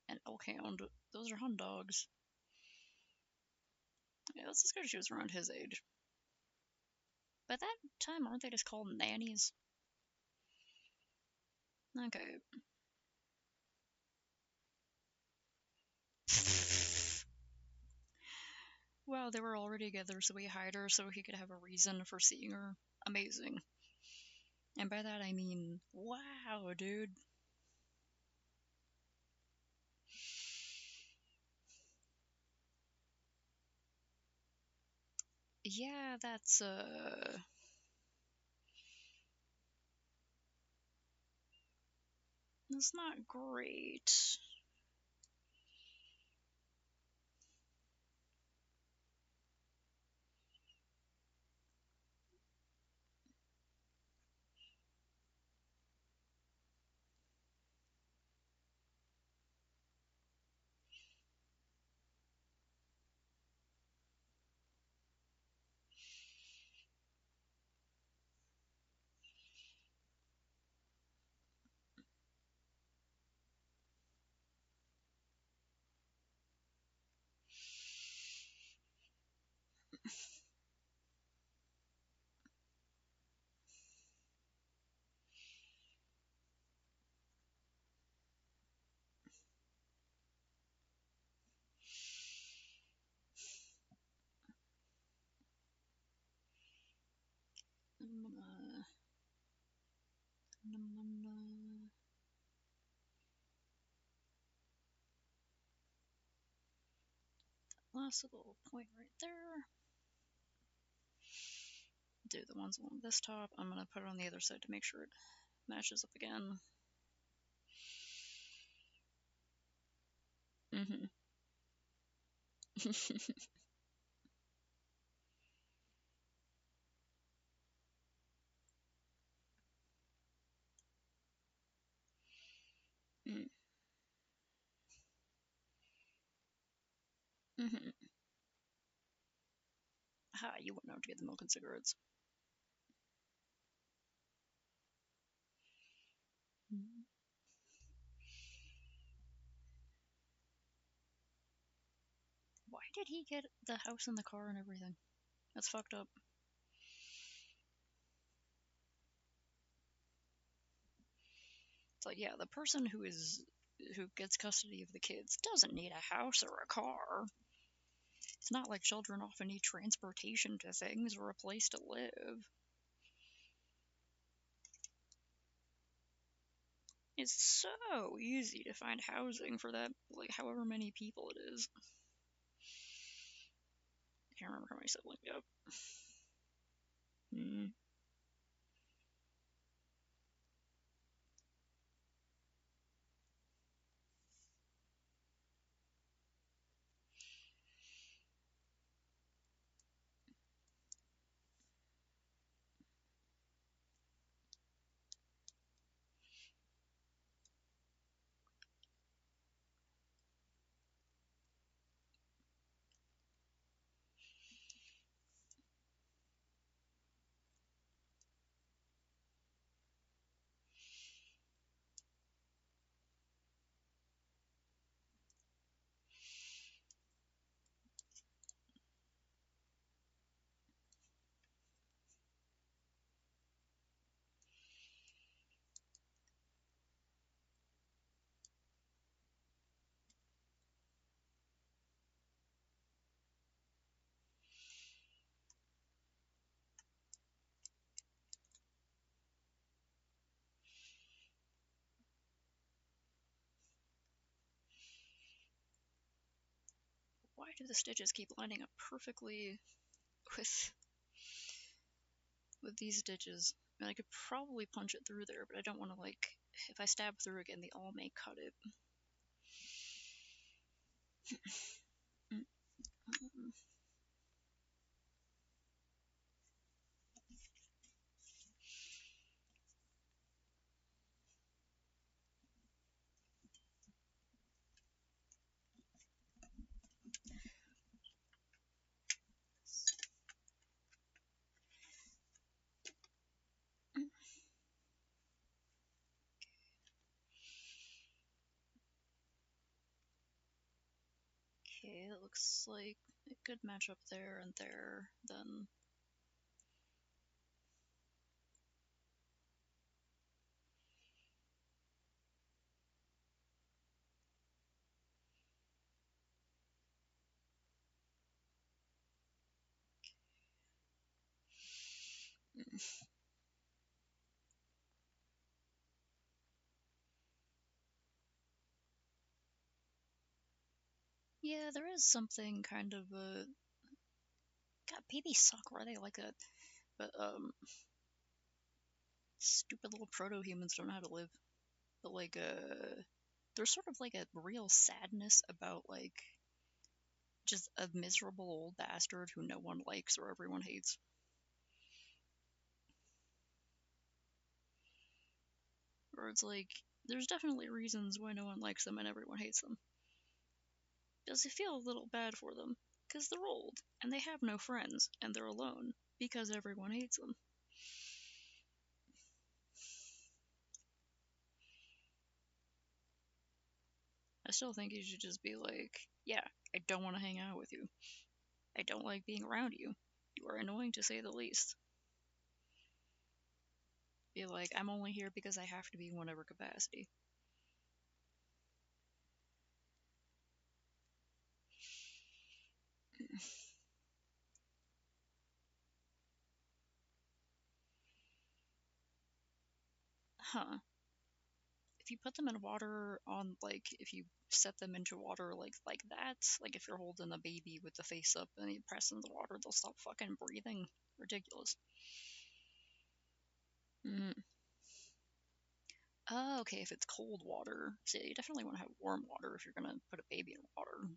an elkhound. Those are Hun dogs. Yeah, let's just go. She was around his age. By that time, aren't they just called nannies? Okay. Wow, they were already together, so we hired her so he could have a reason for seeing her. Amazing. And by that I mean, wow, dude. Yeah, that's not great. I'm gonna last little point right there. Do the ones along this top. I'm gonna put it on the other side to make sure it matches up again. Mm-hmm. mm. Mm-hmm. Ha, you went out to get the milk and cigarettes. Mm. Why did he get the house and the car and everything? That's fucked up. It's like, yeah, the person who gets custody of the kids doesn't need a house or a car. It's not like children often need transportation to things or a place to live. It's so easy to find housing for that, like, however many people it is. I can't remember how many siblings we have. Mm. do the stitches keep lining up perfectly with these stitches? I mean, I could probably punch it through there, but I don't want to, like, if I stab through again, the awl may cut it. Okay, it looks like a good match up there and there, then. Yeah, there is something kind of God, babies suck. Why are they like that? But stupid little proto-humans don't know how to live. But like there's sort of like a real sadness about like just a miserable old bastard who no one likes or everyone hates. Or it's like there's definitely reasons why no one likes them and everyone hates them. Does it feel a little bad for them? Because they're old and they have no friends and they're alone because everyone hates them. I still think you should just be like, yeah, I don't want to hang out with you. I don't like being around you. You are annoying to say the least. Be like, I'm only here because I have to be in whatever capacity. Huh. If you put them in water on, like, if you set them into water like that, like if you're holding a baby with the face up and you press in the water, they'll stop fucking breathing. Ridiculous. Mm. Oh, okay, if it's cold water. So you definitely want to have warm water if you're gonna put a baby in water.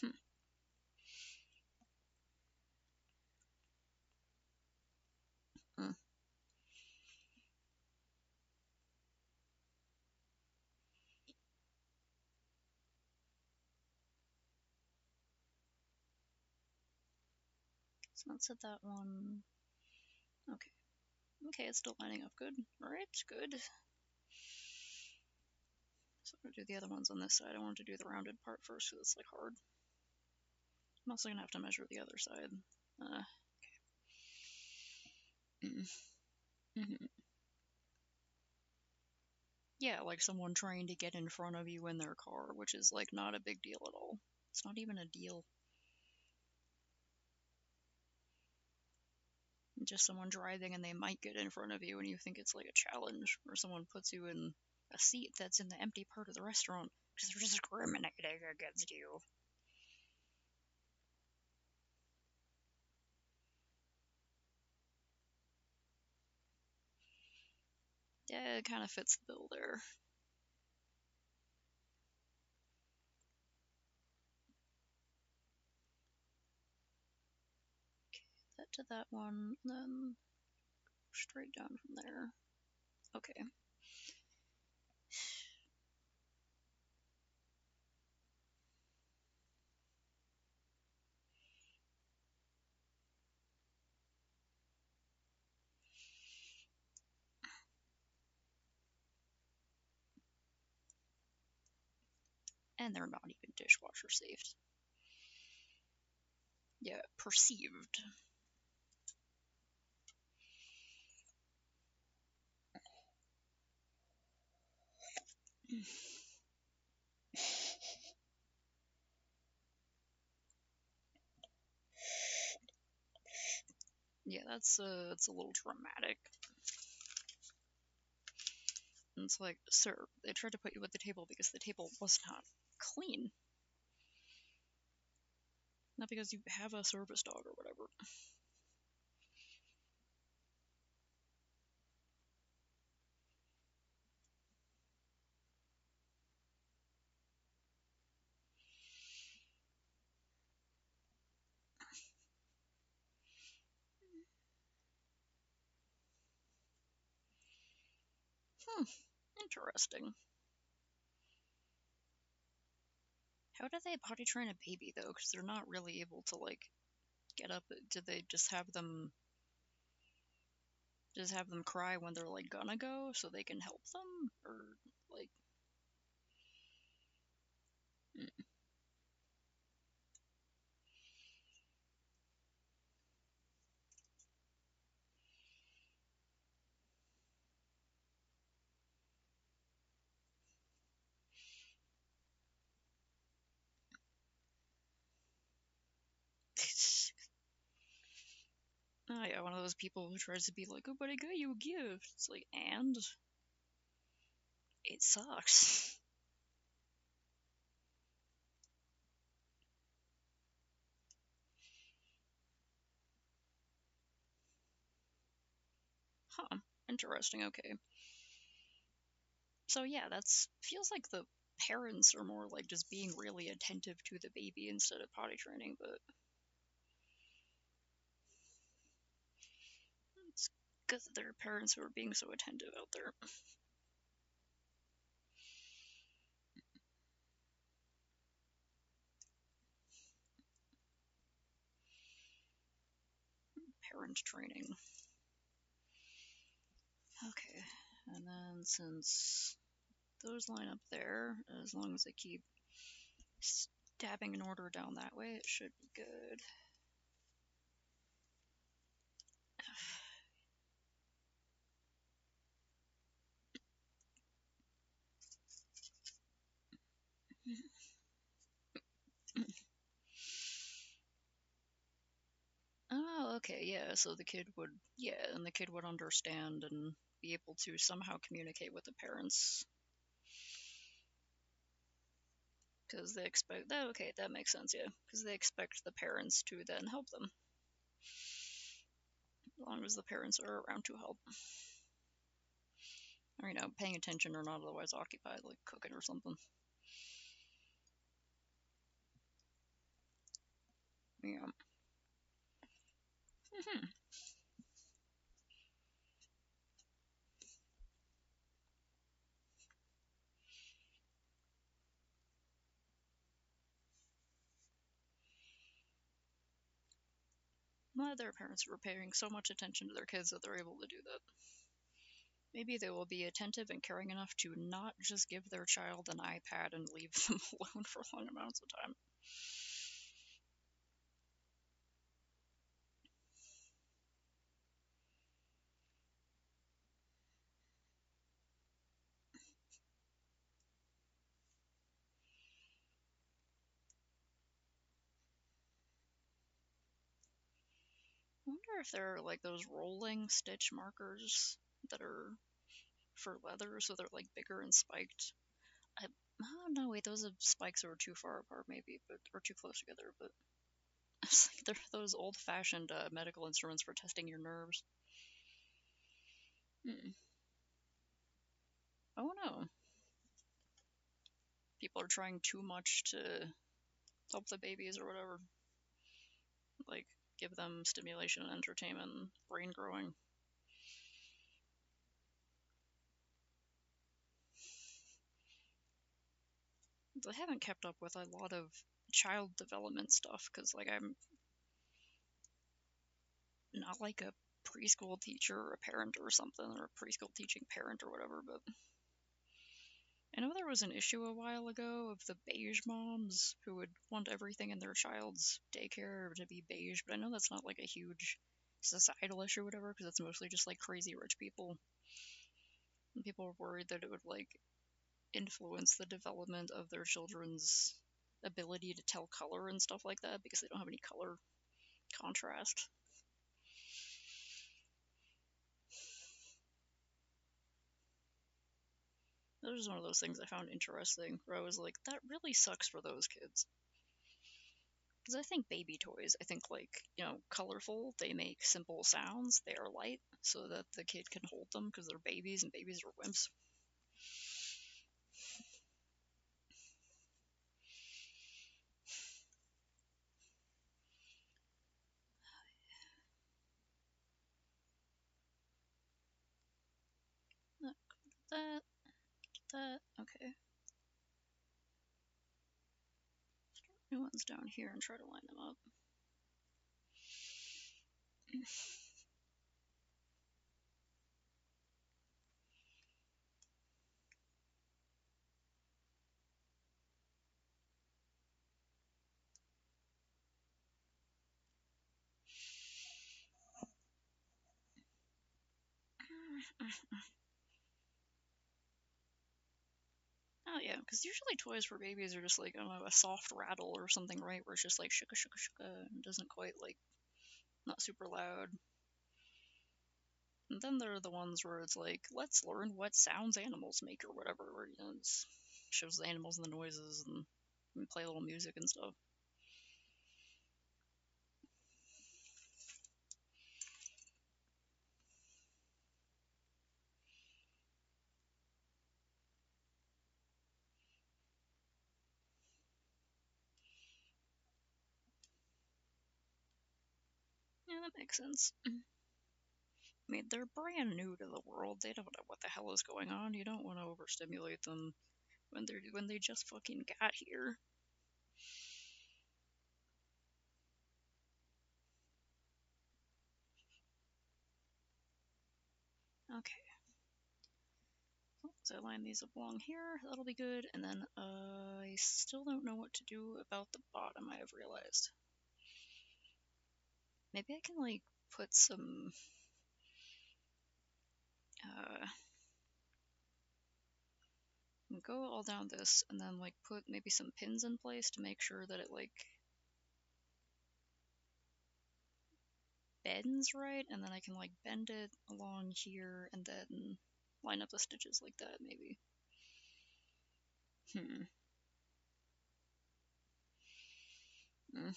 Hmm. Mm. So let's set that one. Okay. Okay, it's still lining up good. Alright, good. So I'm gonna do the other ones on this side. I wanted to do the rounded part first because it's like hard. I'm also gonna have to measure the other side. Okay. Mm-hmm. Yeah, like someone trying to get in front of you in their car, which is like not a big deal at all. It's not even a deal. Just someone driving and they might get in front of you and you think it's like a challenge, or someone puts you in a seat that's in the empty part of the restaurant because they're discriminating against you. Yeah, it kind of fits the bill there. That to that one, then straight down from there. Okay. And they're not even dishwasher safe. Yeah, perceived. Yeah, that's a little dramatic. And it's like, sir, they tried to put you at the table because the table was not clean. Not because you have a service dog or whatever. Interesting. How do they potty train a baby though? Because they're not really able to like get up. Do they just have them cry when they're like gonna go so they can help them, or like? Mm. Oh yeah, one of those people who tries to be like, oh, but I got you a gift. It's like, and it sucks. Huh. Interesting. Okay. So yeah, that's feels like the parents are more like just being really attentive to the baby instead of potty training, but it's good that there are parents who are being so attentive out there. Parent training. Okay, and then since those line up there, as long as they keep stabbing an order down that way, it should be good. Oh, okay, yeah. So the kid would, yeah, and the kid would understand and be able to somehow communicate with the parents because they expect that. Okay, that makes sense, yeah. Because they expect the parents to then help them, as long as the parents are around to help. Or, paying attention or not otherwise occupied, like cooking or something. Yeah. Hmm. Well, their parents were paying so much attention to their kids that they're able to do that. Maybe they will be attentive and caring enough to not just give their child an iPad and leave them alone for long amounts of time. I wonder if there are like those rolling stitch markers that are for leather, so they're like bigger and spiked. Oh no, wait, those are spikes are too far apart, maybe, but or too close together. But it's like they're those old-fashioned medical instruments for testing your nerves. Hmm. Oh no, people are trying too much to help the babies or whatever. Like give them stimulation and entertainment, and brain growing. I haven't kept up with a lot of child development stuff because like I'm not like a preschool teacher or a parent or something, or a preschool teaching parent or whatever, but I know there was an issue a while ago of the beige moms who would want everything in their child's daycare to be beige, but I know that's not like a huge societal issue or whatever, because it's mostly just like crazy rich people. And people were worried that it would like influence the development of their children's ability to tell color and stuff like that because they don't have any color contrast. That was one of those things I found interesting, where I was like, that really sucks for those kids. Because I think baby toys, I think, like, colorful, they make simple sounds, they are light, so that the kid can hold them because they're babies and babies are wimps. That, that, okay. New ones down here and try to line them up. Oh yeah, because usually toys for babies are just like, I don't know, a soft rattle or something, right? Where it's just like shuka shuka shuka and doesn't quite like, not super loud. And then there are the ones where it's like, let's learn what sounds animals make or whatever, where it shows the animals and the noises and play a little music and stuff. Yeah, that makes sense. I mean, they're brand new to the world. They don't know what the hell is going on. You don't want to overstimulate them when they just fucking got here. Okay. So I line these up along here. That'll be good. And then I still don't know what to do about the bottom, I have realized. Maybe I can, like, put some... go all down this, and then, like, put maybe some pins in place to make sure that it, like, bends right, and then I can, like, bend it along here, and then line up the stitches like that, maybe. Hmm. Mm.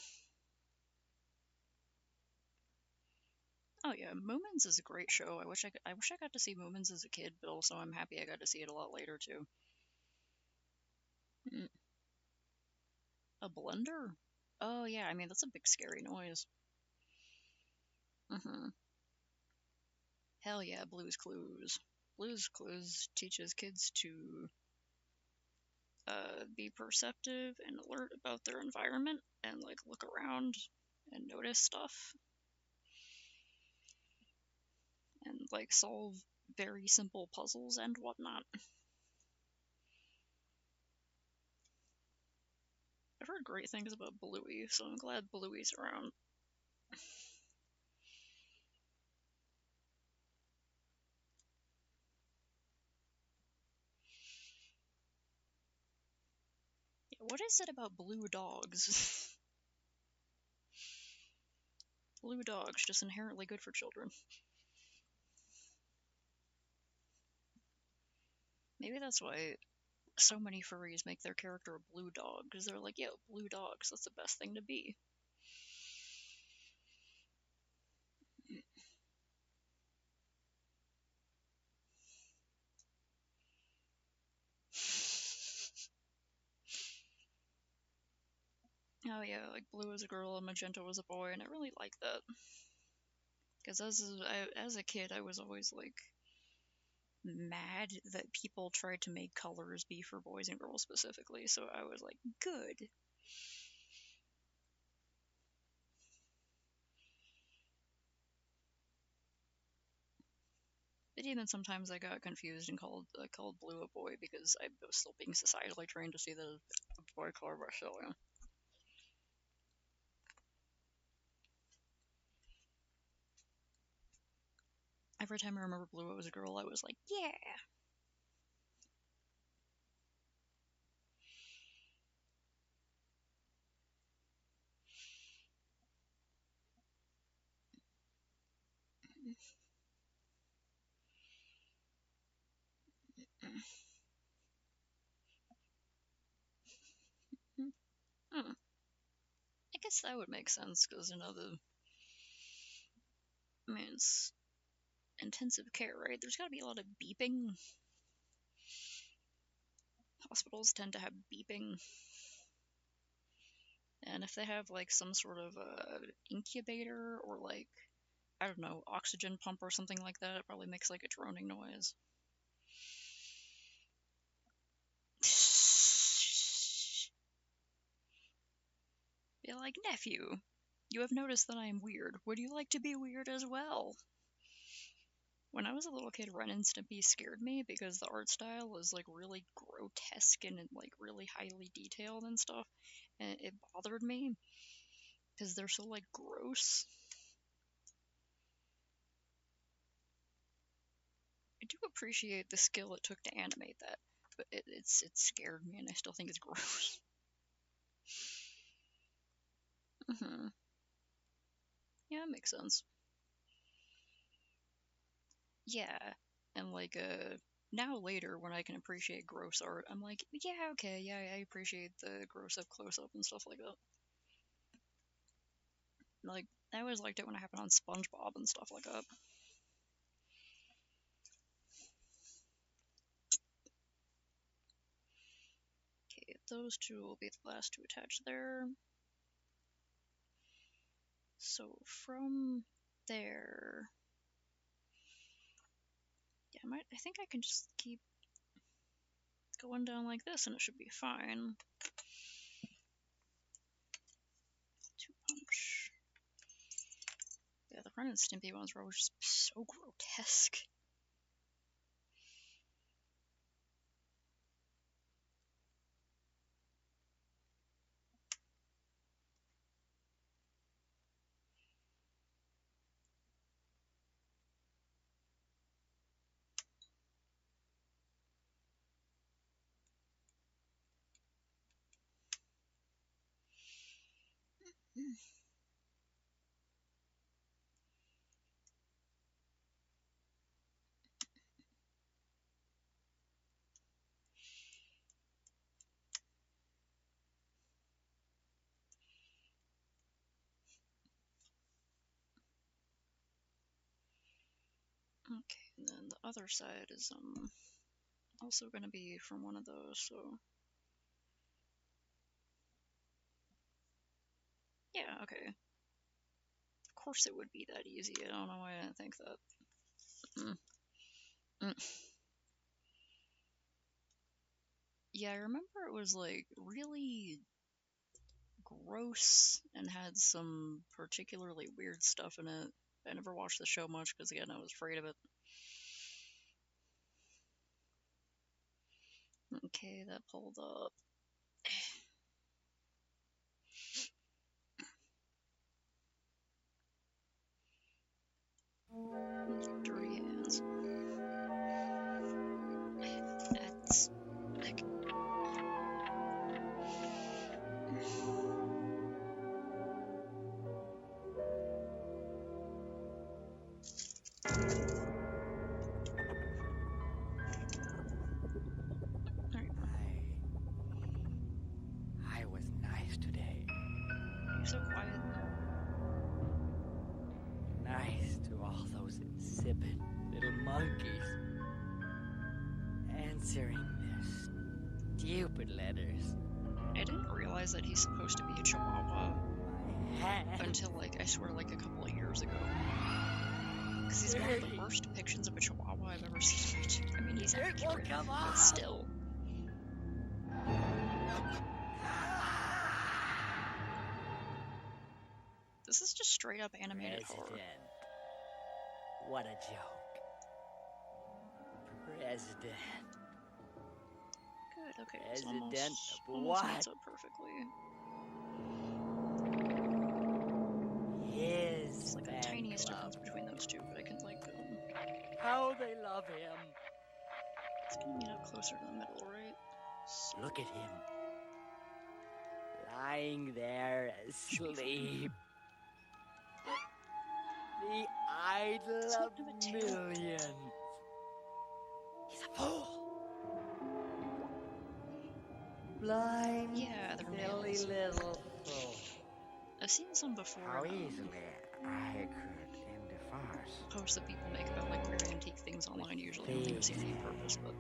Oh yeah, Moomins is a great show. I wish I got to see Moomins as a kid, but also I'm happy I got to see it a lot later too. Mm. A blender? Oh yeah, I mean that's a big scary noise. Mm-hmm. Hell yeah, Blue's Clues. Blue's Clues teaches kids to be perceptive and alert about their environment and like look around and notice stuff and like solve very simple puzzles and whatnot. I've heard great things about Bluey, so I'm glad Bluey's around. Yeah, what is it about blue dogs? Blue dogs, just inherently good for children. Maybe that's why so many furries make their character a blue dog, because they're like, yo, blue dogs, that's the best thing to be. Oh yeah, like blue was a girl and magenta was a boy, and I really like that. Because as a kid, I was always like mad that people tried to make colors be for boys and girls specifically. So I was like, good. But even sometimes I got confused and called blue a boy because I was still being societally trained to see that a boy color was so yeah. Every time I remember blue was a girl, I was like, yeah. guess that would make sense, because, you know, I mean, it's intensive care, right? There's gotta be a lot of beeping. Hospitals tend to have beeping. And if they have, like, some sort of incubator or, like, I don't know, oxygen pump or something like that, it probably makes, like, a droning noise. Be like, nephew, you have noticed that I am weird. Would you like to be weird as well? When I was a little kid, Ren and Stimpy scared me because the art style was, like, really grotesque and, like, really highly detailed and stuff. And it bothered me because they're so, like, gross. I do appreciate the skill it took to animate that, but it scared me and I still think it's gross. Yeah, it makes sense. Yeah, and like now later when I can appreciate gross art, I'm like, yeah, okay, yeah, I appreciate the gross up close up and stuff like that. Like I always liked it when it happened on SpongeBob and stuff like that. Okay, those two will be the last to attach there. So from there, yeah, I think I can just keep going down like this and it should be fine. Two punch. Yeah, the Ren and Stimpy ones were always just so grotesque. Okay, and then the other side is also going to be from one of those, so yeah, okay. Of course it would be that easy. I don't know why I didn't think that. Yeah, I remember it was like really gross and had some particularly weird stuff in it. I never watched the show much because again I was afraid of it. Okay, that pulled up. Dirty hands. That's like I was nice today. You're so quiet. Nice to all those insipid little monkeys. Answering their stupid letters. I didn't realize that he's supposed to be a Chihuahua until like I swear like a couple of years ago. Because he's one of the worst depictions of a Chihuahua I've ever seen. I mean, he's accurate, but still. This is just straight up animated horror. What a joke. President. Good, okay. President almost lines up perfectly. It's like the tiniest difference between those two, but I can like them. How they love him. It's gonna meet up closer to the middle, right? Look at him. Lying there asleep. The idol of millions. He's a fool. Blind, yeah, they're silly little fool. I've seen some before How in easily I could end the farce. posts that people make about like weird antique things online. Usually, I don't think I've seen any in purpose, but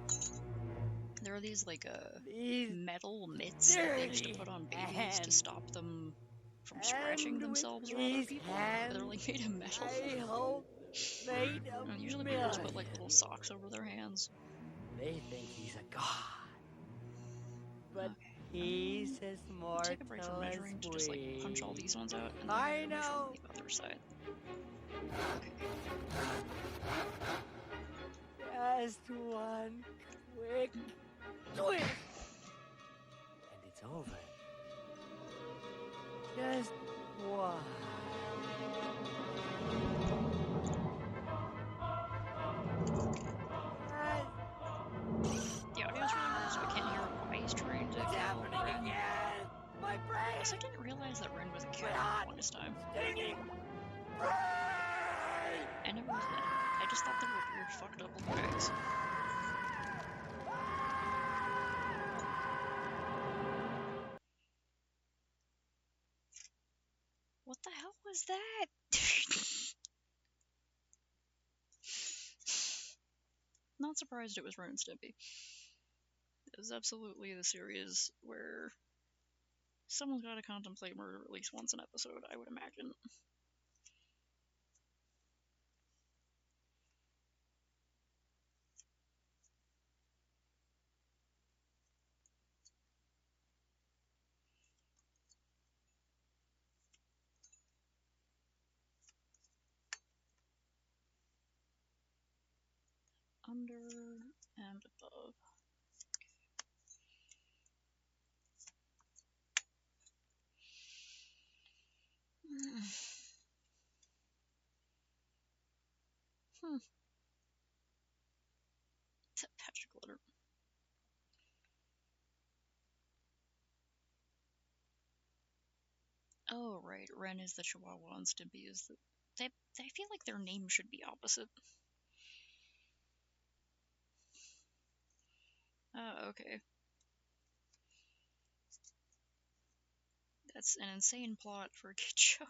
there are these like These metal mitts that they used to dirty put on babies to hands. stop them from scratching And with themselves or other these people. But they're hands, like made of metal. I hold made of Usually people just put like little millions. socks over their hands. They think he's a god, but Okay. he's as I'll take a break from mortal as measuring to just like punch all we. these ones out and then I measure on know. the other side. Okay. Just one quick twist, and it's over. Just one. The audio's really weird, so I can't hear why he's trying to It's kill happening Ren. again! My brain! Also, I didn't realize that Ren was a cat Hot, the longest time. stinging brain! I just thought they were weird, fucked up little guys. What the hell was that? Not surprised it was Ren and Stimpy. It was absolutely the series where someone's got to contemplate murder at least once an episode, I would imagine. Under and above. Patch glitter. Oh, right. Ren is the Chihuahua and Stimpy is the. I feel like their name should be opposite. Oh, okay. That's an insane plot for a kid show.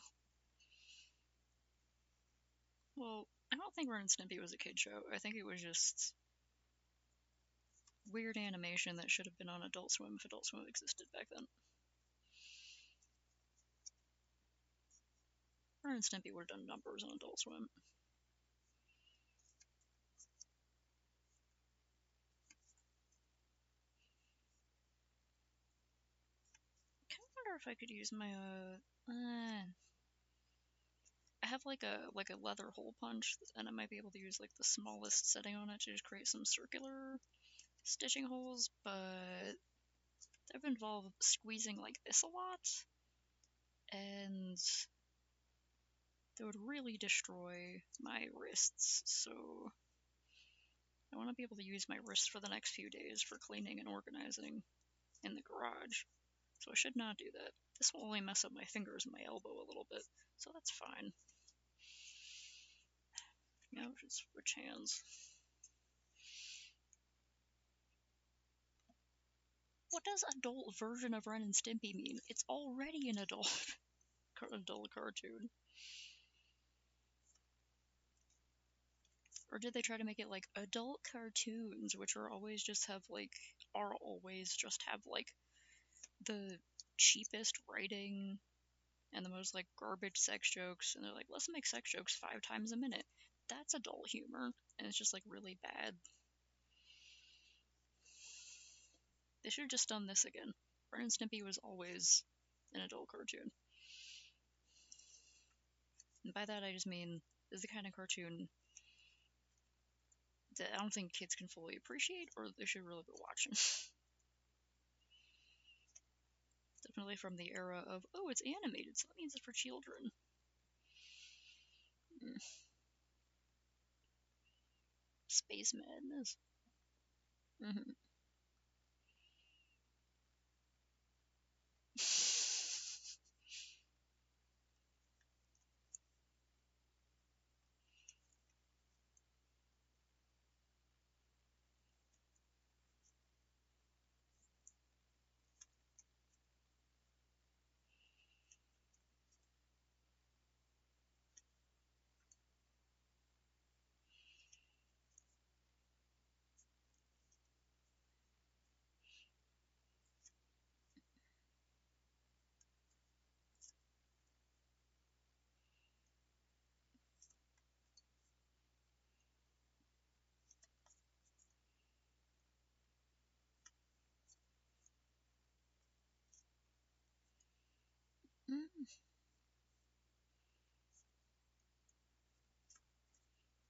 Well, I don't think Ren and Stimpy was a kid show. I think it was just weird animation that should have been on Adult Swim if Adult Swim existed back then. Ren and Stimpy would have done numbers on Adult Swim. I kind of wonder if I could use my I have like a leather hole punch, and I might be able to use like the smallest setting on it to just create some circular stitching holes, but they've involved squeezing like this a lot, and they would really destroy my wrists, so I want to be able to use my wrists for the next few days for cleaning and organizing in the garage, so I should not do that. This will only mess up my fingers and my elbow a little bit, so that's fine. Yeah, we should switch hands. What does adult version of Ren and Stimpy mean? It's already an adult cartoon. Or did they try to make it like adult cartoons, which are always just have like the cheapest writing and the most like garbage sex jokes, and they're like, let's make sex jokes 5 times a minute. That's adult humor, and it's just like really bad. They should have just done this again. Ren and Stimpy was always an adult cartoon. And by that I just mean this is the kind of cartoon that I don't think kids can fully appreciate, or they should really be watching. Definitely from the era of, oh, it's animated, so that means it's for children. Space madness.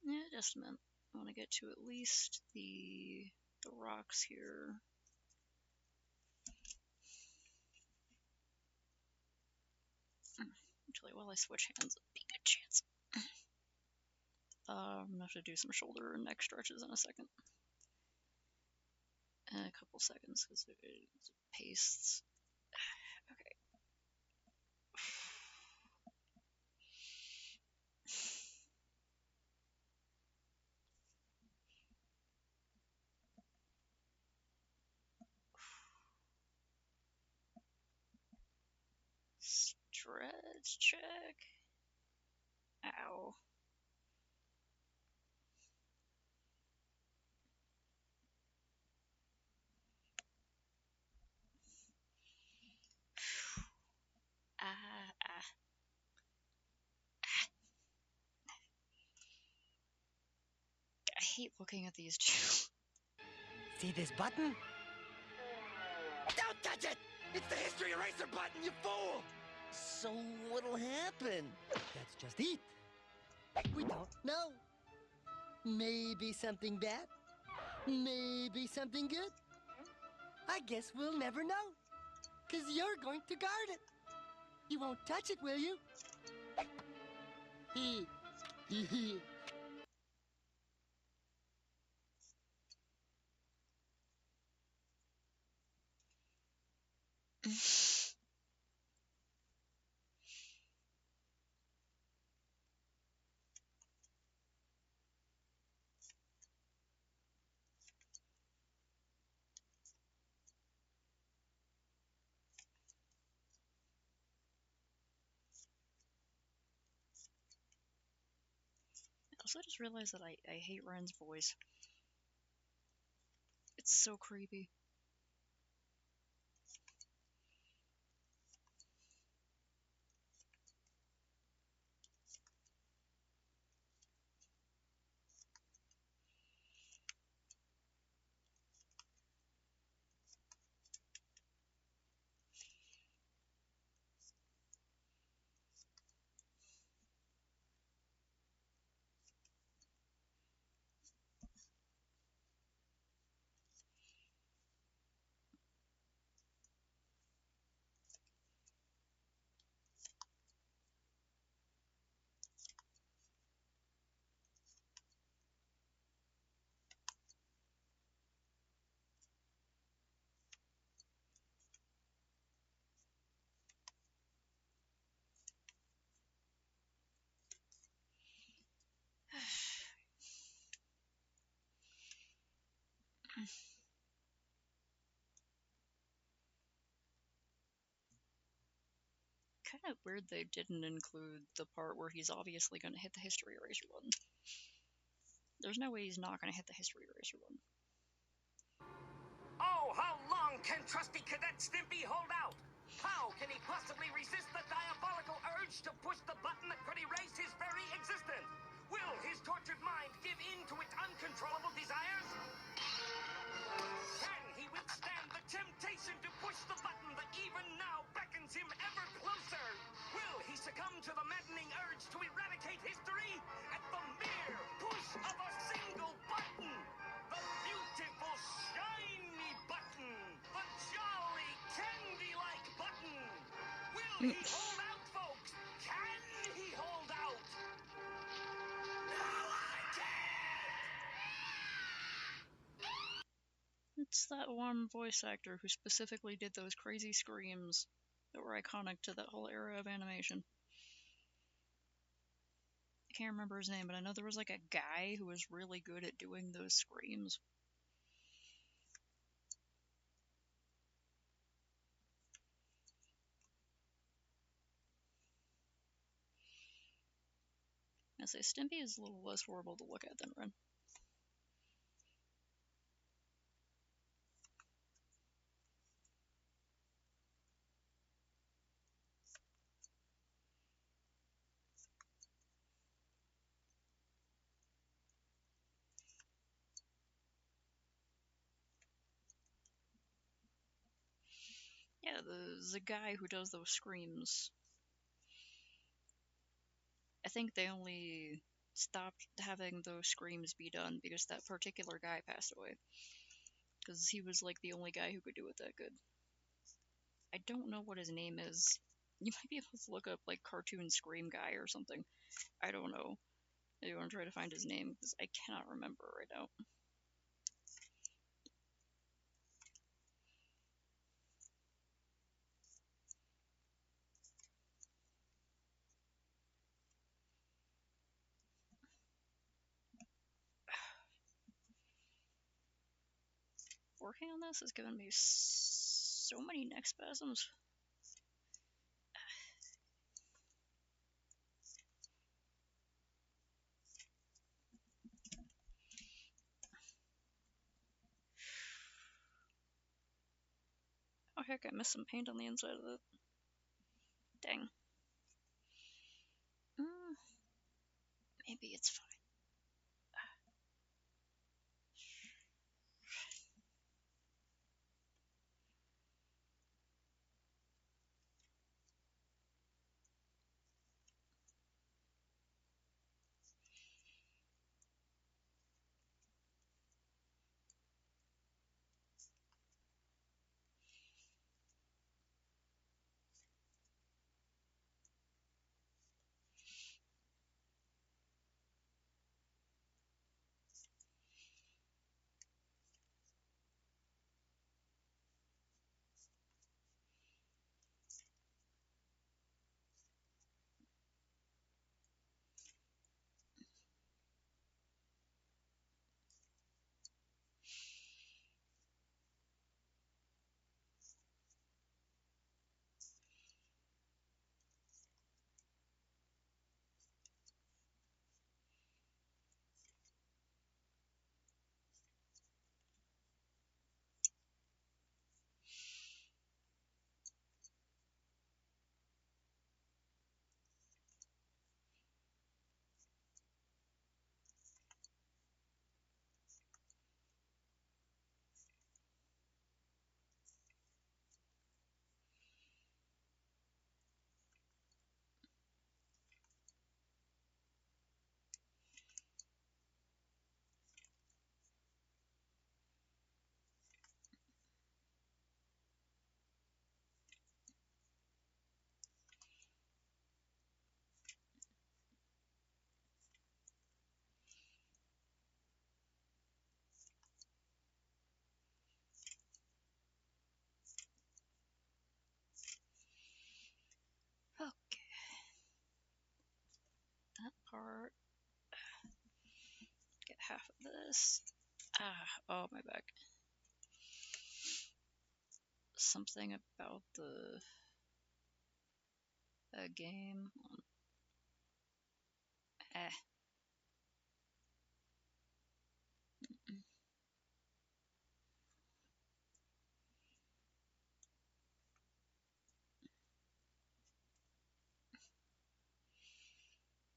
Yeah, just a minute. I want to get to at least the rocks here. Actually, while I switch hands, it'd be a good chance. I'm gonna have to do some shoulder and neck stretches in a second. In a couple seconds, because it pastes. Okay. Stretch check. Ow. Ah. I hate looking at these two. See this button? Don't touch it! It's the history eraser button, you fool! So what'll happen? That's just it. We don't know. Maybe something bad. Maybe something good. I guess we'll never know. 'Cause you're going to guard it. You won't touch it, will you? Hee. Hee hee. Also, I just realized that I hate Ren's voice. It's so creepy. Kind of weird they didn't include the part where he's obviously going to hit the history eraser button. There's no way he's not going to hit the history eraser button. Oh, how long can trusty Cadet Stimpy hold out? How can he possibly resist the diabolical urge to push the button that could erase his very existence? Will his tortured mind give in to its uncontrollable desires? Can he withstand the temptation to push the button that even now beckons him ever closer? Will he succumb to the maddening urge to eradicate history at the mere push of a single button? The beautiful, shiny button! The jolly, candy-like button! Will he hold out, folks? Can he hold out? No, I can't! It's that one voice actor who specifically did those crazy screams that were iconic to that whole era of animation. I can't remember his name, but I know there was like a guy who was really good at doing those screams. I say Stimpy is a little less horrible to look at than Ren. Yeah, the guy who does those screams I think they only stopped having those screams be done because that particular guy passed away. Because he was like the only guy who could do it that good. I don't know what his name is. You might be able to look up like cartoon scream guy or something. I don't know. I want to try to find his name because I cannot remember right now. Working on this has given me so many neck spasms. Oh heck, I missed some paint on the inside of it. Dang. Maybe it's fine. Okay. That part. Get half of this. Oh, my back. Something about the game.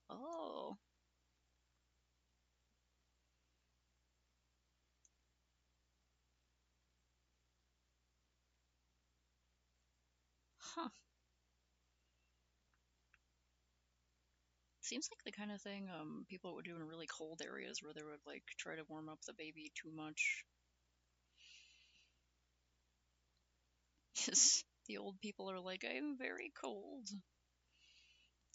Oh. Huh. Seems like the kind of thing people would do in really cold areas where they would like try to warm up the baby too much. Because the old people are like, I'm very cold.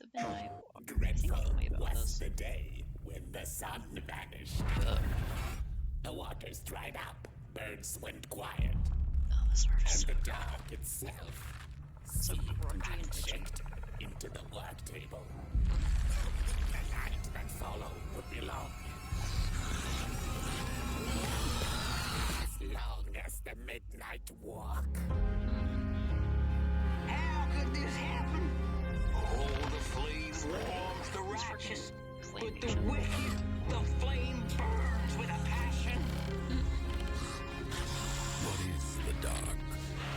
The midnight walk. Dreadful was the day when the sun vanished. The waters dried up, birds went quiet, Oh, this art is and so the dark itself so seeped grungy and itchy. unchecked into the work table. The night that followed would be long. As long as the midnight walk. How could this happen? Oh, the flame warms the righteous, but the wicked, the flame burns with a passion. What is the dark?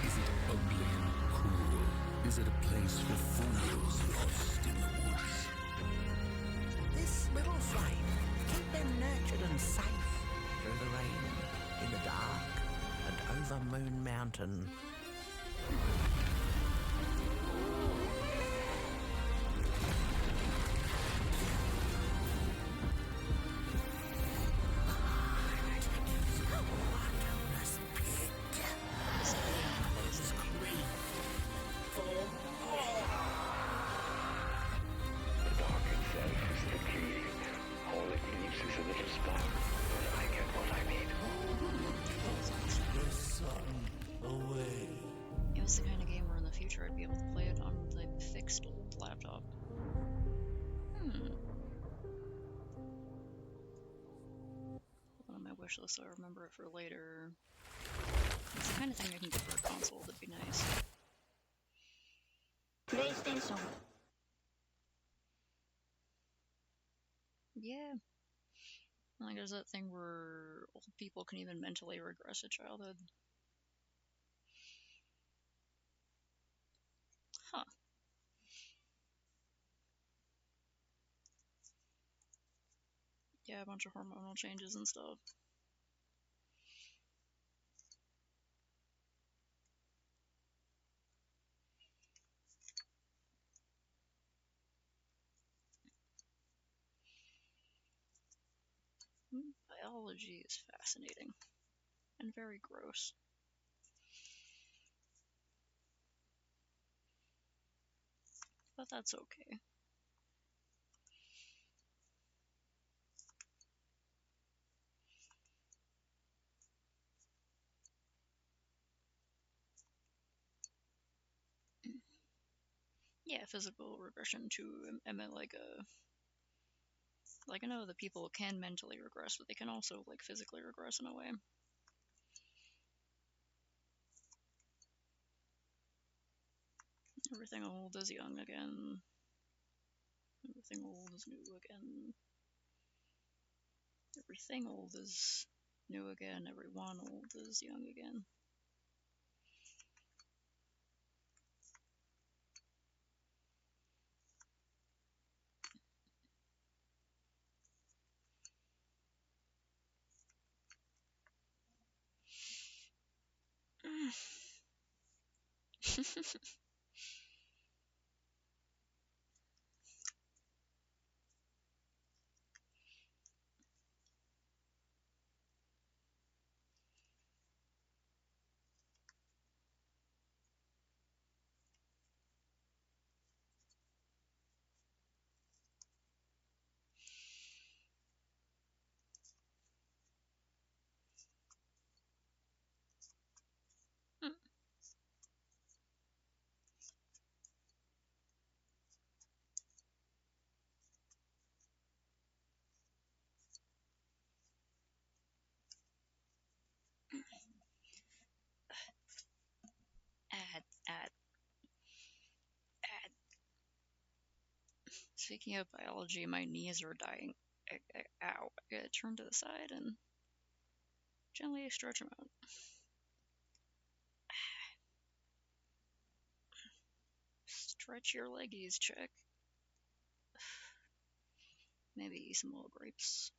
Is it ugly and cruel? Is it a place for fools lost in the woods? This little flame, keep them nurtured and safe through the rain, in the dark, and over Moon Mountain. wish list so I remember it for later. It's the kind of thing I can get for a console that'd be nice. PlayStation. Yeah. Like, there's that thing where old people can even mentally regress to childhood. Huh. Yeah, a bunch of hormonal changes and stuff. Biology is fascinating. And very gross. But that's okay. Yeah, physical regression too. I meant like I know that people can mentally regress, but they can also like physically regress in a way. Everything old is young again. Everything old is new again. Everything old is new again. Everyone old is young again. add, add, add. Speaking of biology, my knees are dying. Ow. I gotta turn to the side and gently stretch them out. Stretch your leggies, check. Maybe some little grapes.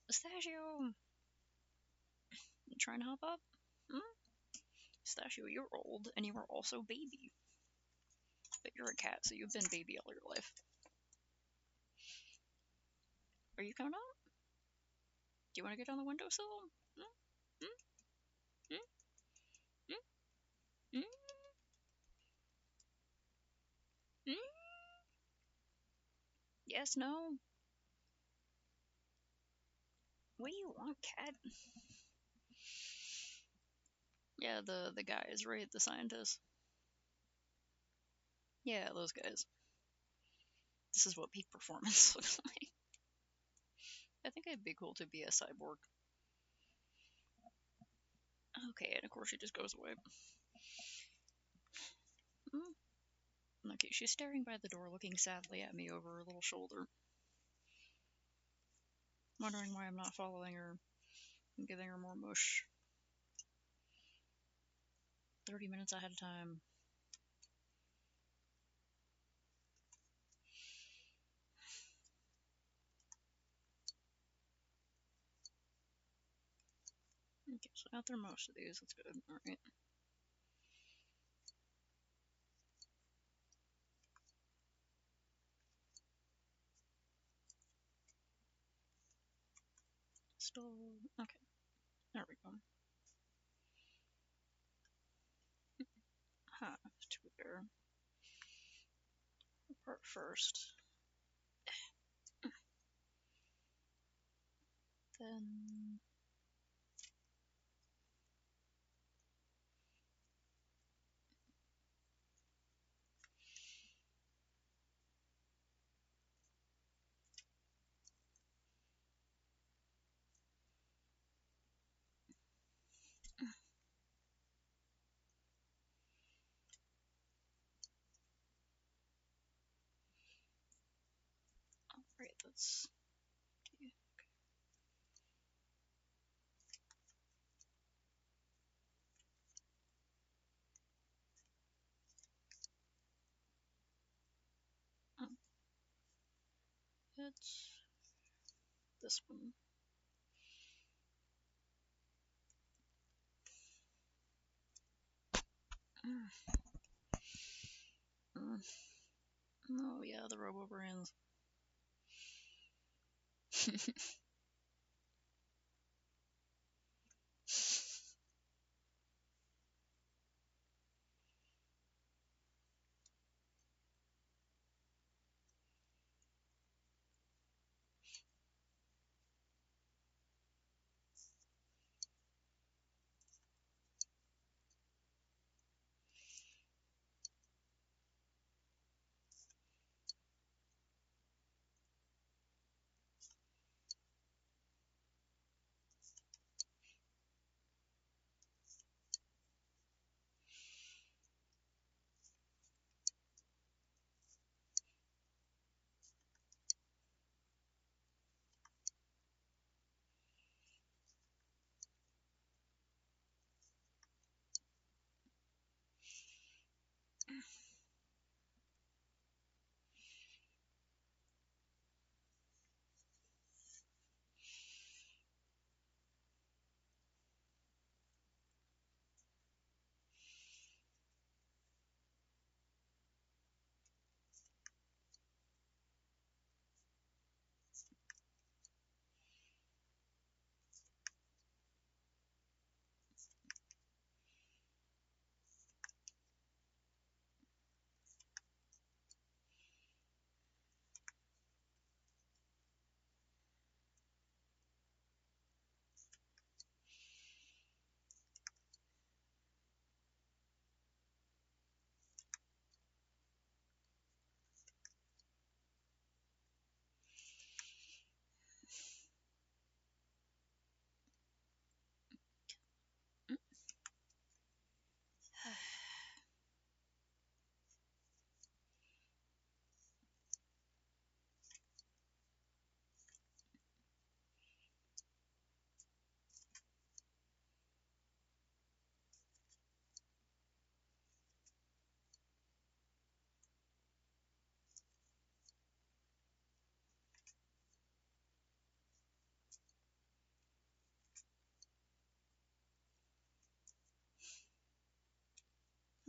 Pistachio! You trying to hop up? Pistachio, you're old, and you are also baby. But you're a cat, so you've been baby all your life. Are you coming up? Do you want to get on the windowsill? Yes, no? What do you want, cat? Yeah, the guys, right? The scientists. Yeah, those guys. This is what peak performance looks like. I think it'd be cool to be a cyborg. Okay, and of course she just goes away. Okay, she's staring by the door, looking sadly at me over her little shoulder. Wondering why I'm not following her and giving her more mush. 30 minutes ahead of time. Okay, so I got through most of these. That's good. Alright. Still okay. There we go. Have to bear apart first. Then alright, that's it's this one. Oh yeah, the Robo Brands.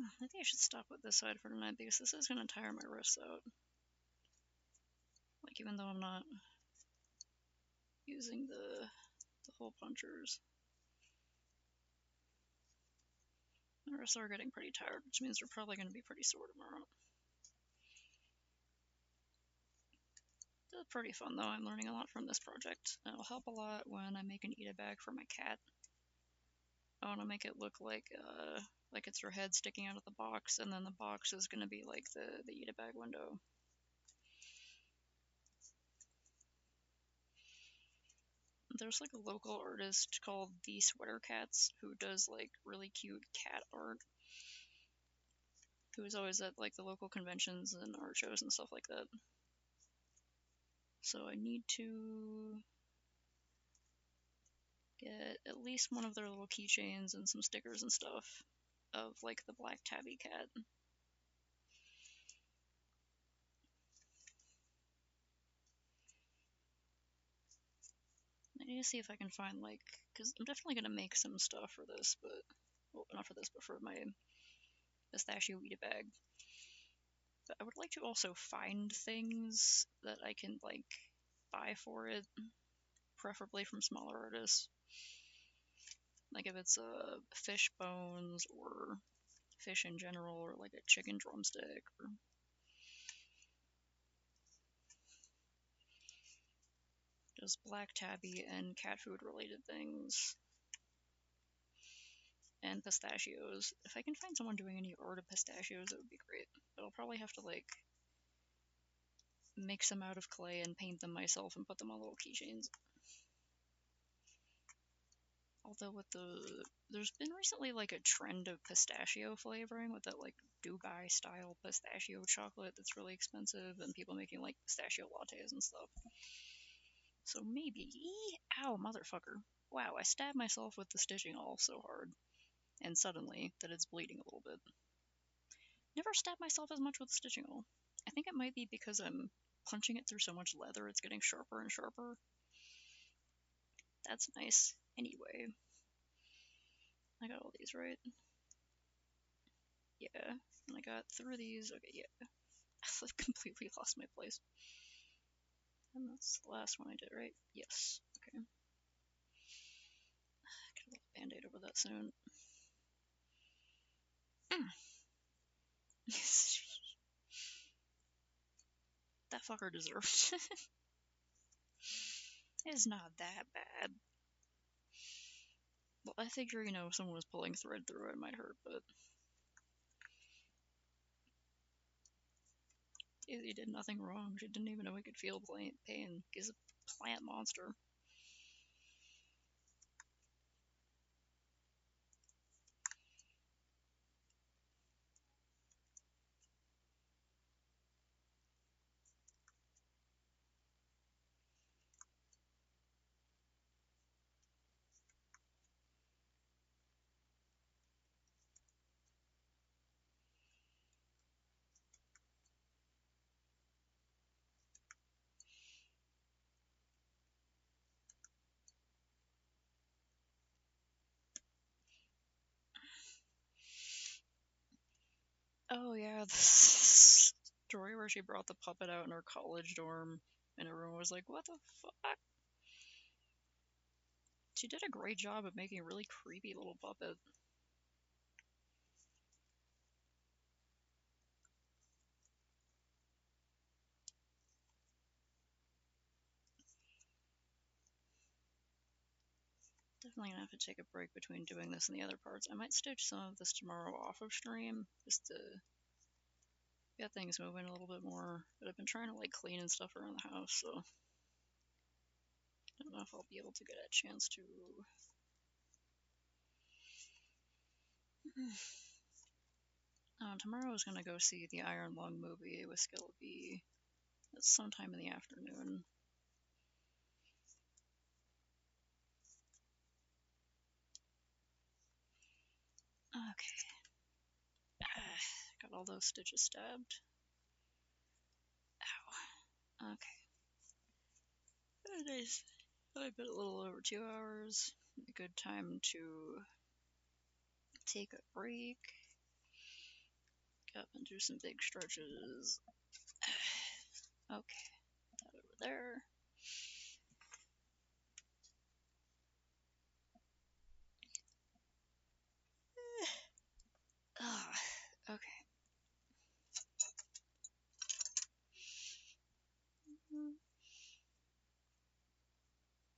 I think I should stop with this side for tonight because this is gonna tire my wrists out. Like even though I'm not using the hole punchers, my wrists are getting pretty tired, which means they're probably gonna be pretty sore tomorrow. It's pretty fun though. I'm learning a lot from this project. It'll help a lot when I make an Eat-A bag for my cat. I want to make it look like it's her head sticking out of the box, and then the box is gonna be like the Eat-A bag window. There's like a local artist called The Sweater Cats who does like really cute cat art. Who's always at like the local conventions and art shows and stuff like that. So I need to get at least one of their little keychains and some stickers and stuff of like the black tabby cat. I need to see if I can find like, because I'm definitely gonna make some stuff for this, but well, not for this, but for my pistachio Eat-A bag. But I would like to also find things that I can like buy for it preferably from smaller artists. Like if it's fish bones or fish in general, or like a chicken drumstick, or just black tabby and cat food related things. And pistachios. If I can find someone doing any art of pistachios, that would be great. But I'll probably have to like make some out of clay and paint them myself and put them on little keychains. Although with there's been recently like a trend of pistachio flavoring with that like Dubai style pistachio chocolate that's really expensive, and people making like pistachio lattes and stuff. So maybe, ow, motherfucker. Wow, I stabbed myself with the stitching awl so hard, and suddenly that it's bleeding a little bit. Never stabbed myself as much with the stitching awl. I think it might be because I'm punching it through so much leather, it's getting sharper and sharper. That's nice. Anyway, I got all these right. Yeah, and I got through these. Okay, yeah. I've completely lost my place. And that's the last one I did, right? Yes. Okay. Get a little band-aid over that soon. That fucker deserved. It's not that bad. Well, I figure, you know, if someone was pulling thread through it, it might hurt, but Daisy did nothing wrong. She didn't even know he could feel pain. He's a plant monster. Oh yeah, the story where she brought the puppet out in her college dorm, and everyone was like, "What the fuck?" She did a great job of making a really creepy little puppet. Definitely gonna have to take a break between doing this and the other parts. I might stitch some of this tomorrow off of stream, just to get things moving a little bit more. But I've been trying to like clean and stuff around the house, so I don't know if I'll be able to get a chance to. Tomorrow I was gonna go see the Iron Lung movie with Skeleby. That's sometime in the afternoon. Okay. Got all those stitches stabbed. Ow. Okay. It is. I've been a little over 2 hours. A good time to take a break. Get up and do some big stretches. Okay. That over there. Okay.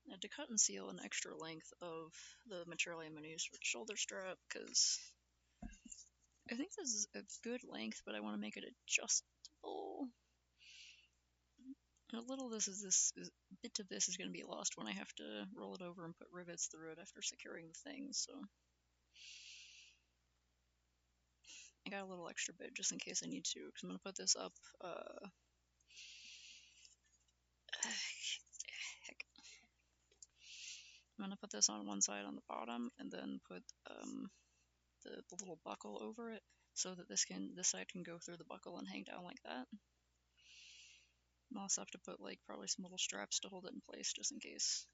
I had to cut and seal an extra length of the material I'm going to use for the shoulder strap, because I think this is a good length, but I want to make it adjustable. A little bit of this is going to be lost when I have to roll it over and put rivets through it after securing the thing, so I got a little extra bit just in case I need to, because I'm going to put this up, heck. I'm going to put this on one side on the bottom, and then put the little buckle over it, so that this side can go through the buckle and hang down like that. I'll also have to put like probably some little straps to hold it in place just in case.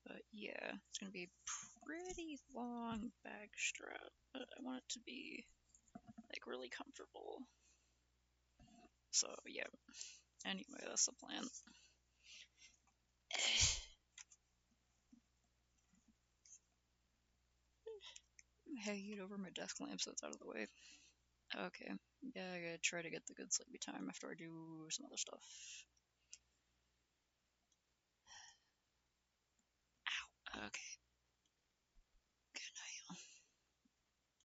But yeah, it's gonna be a pretty long bag strap, but I want it to be like really comfortable. So yeah. Anyway, that's the plan. Hanging over my desk lamp so it's out of the way. Okay. Yeah, I gotta try to get the good sleepy time after I do some other stuff.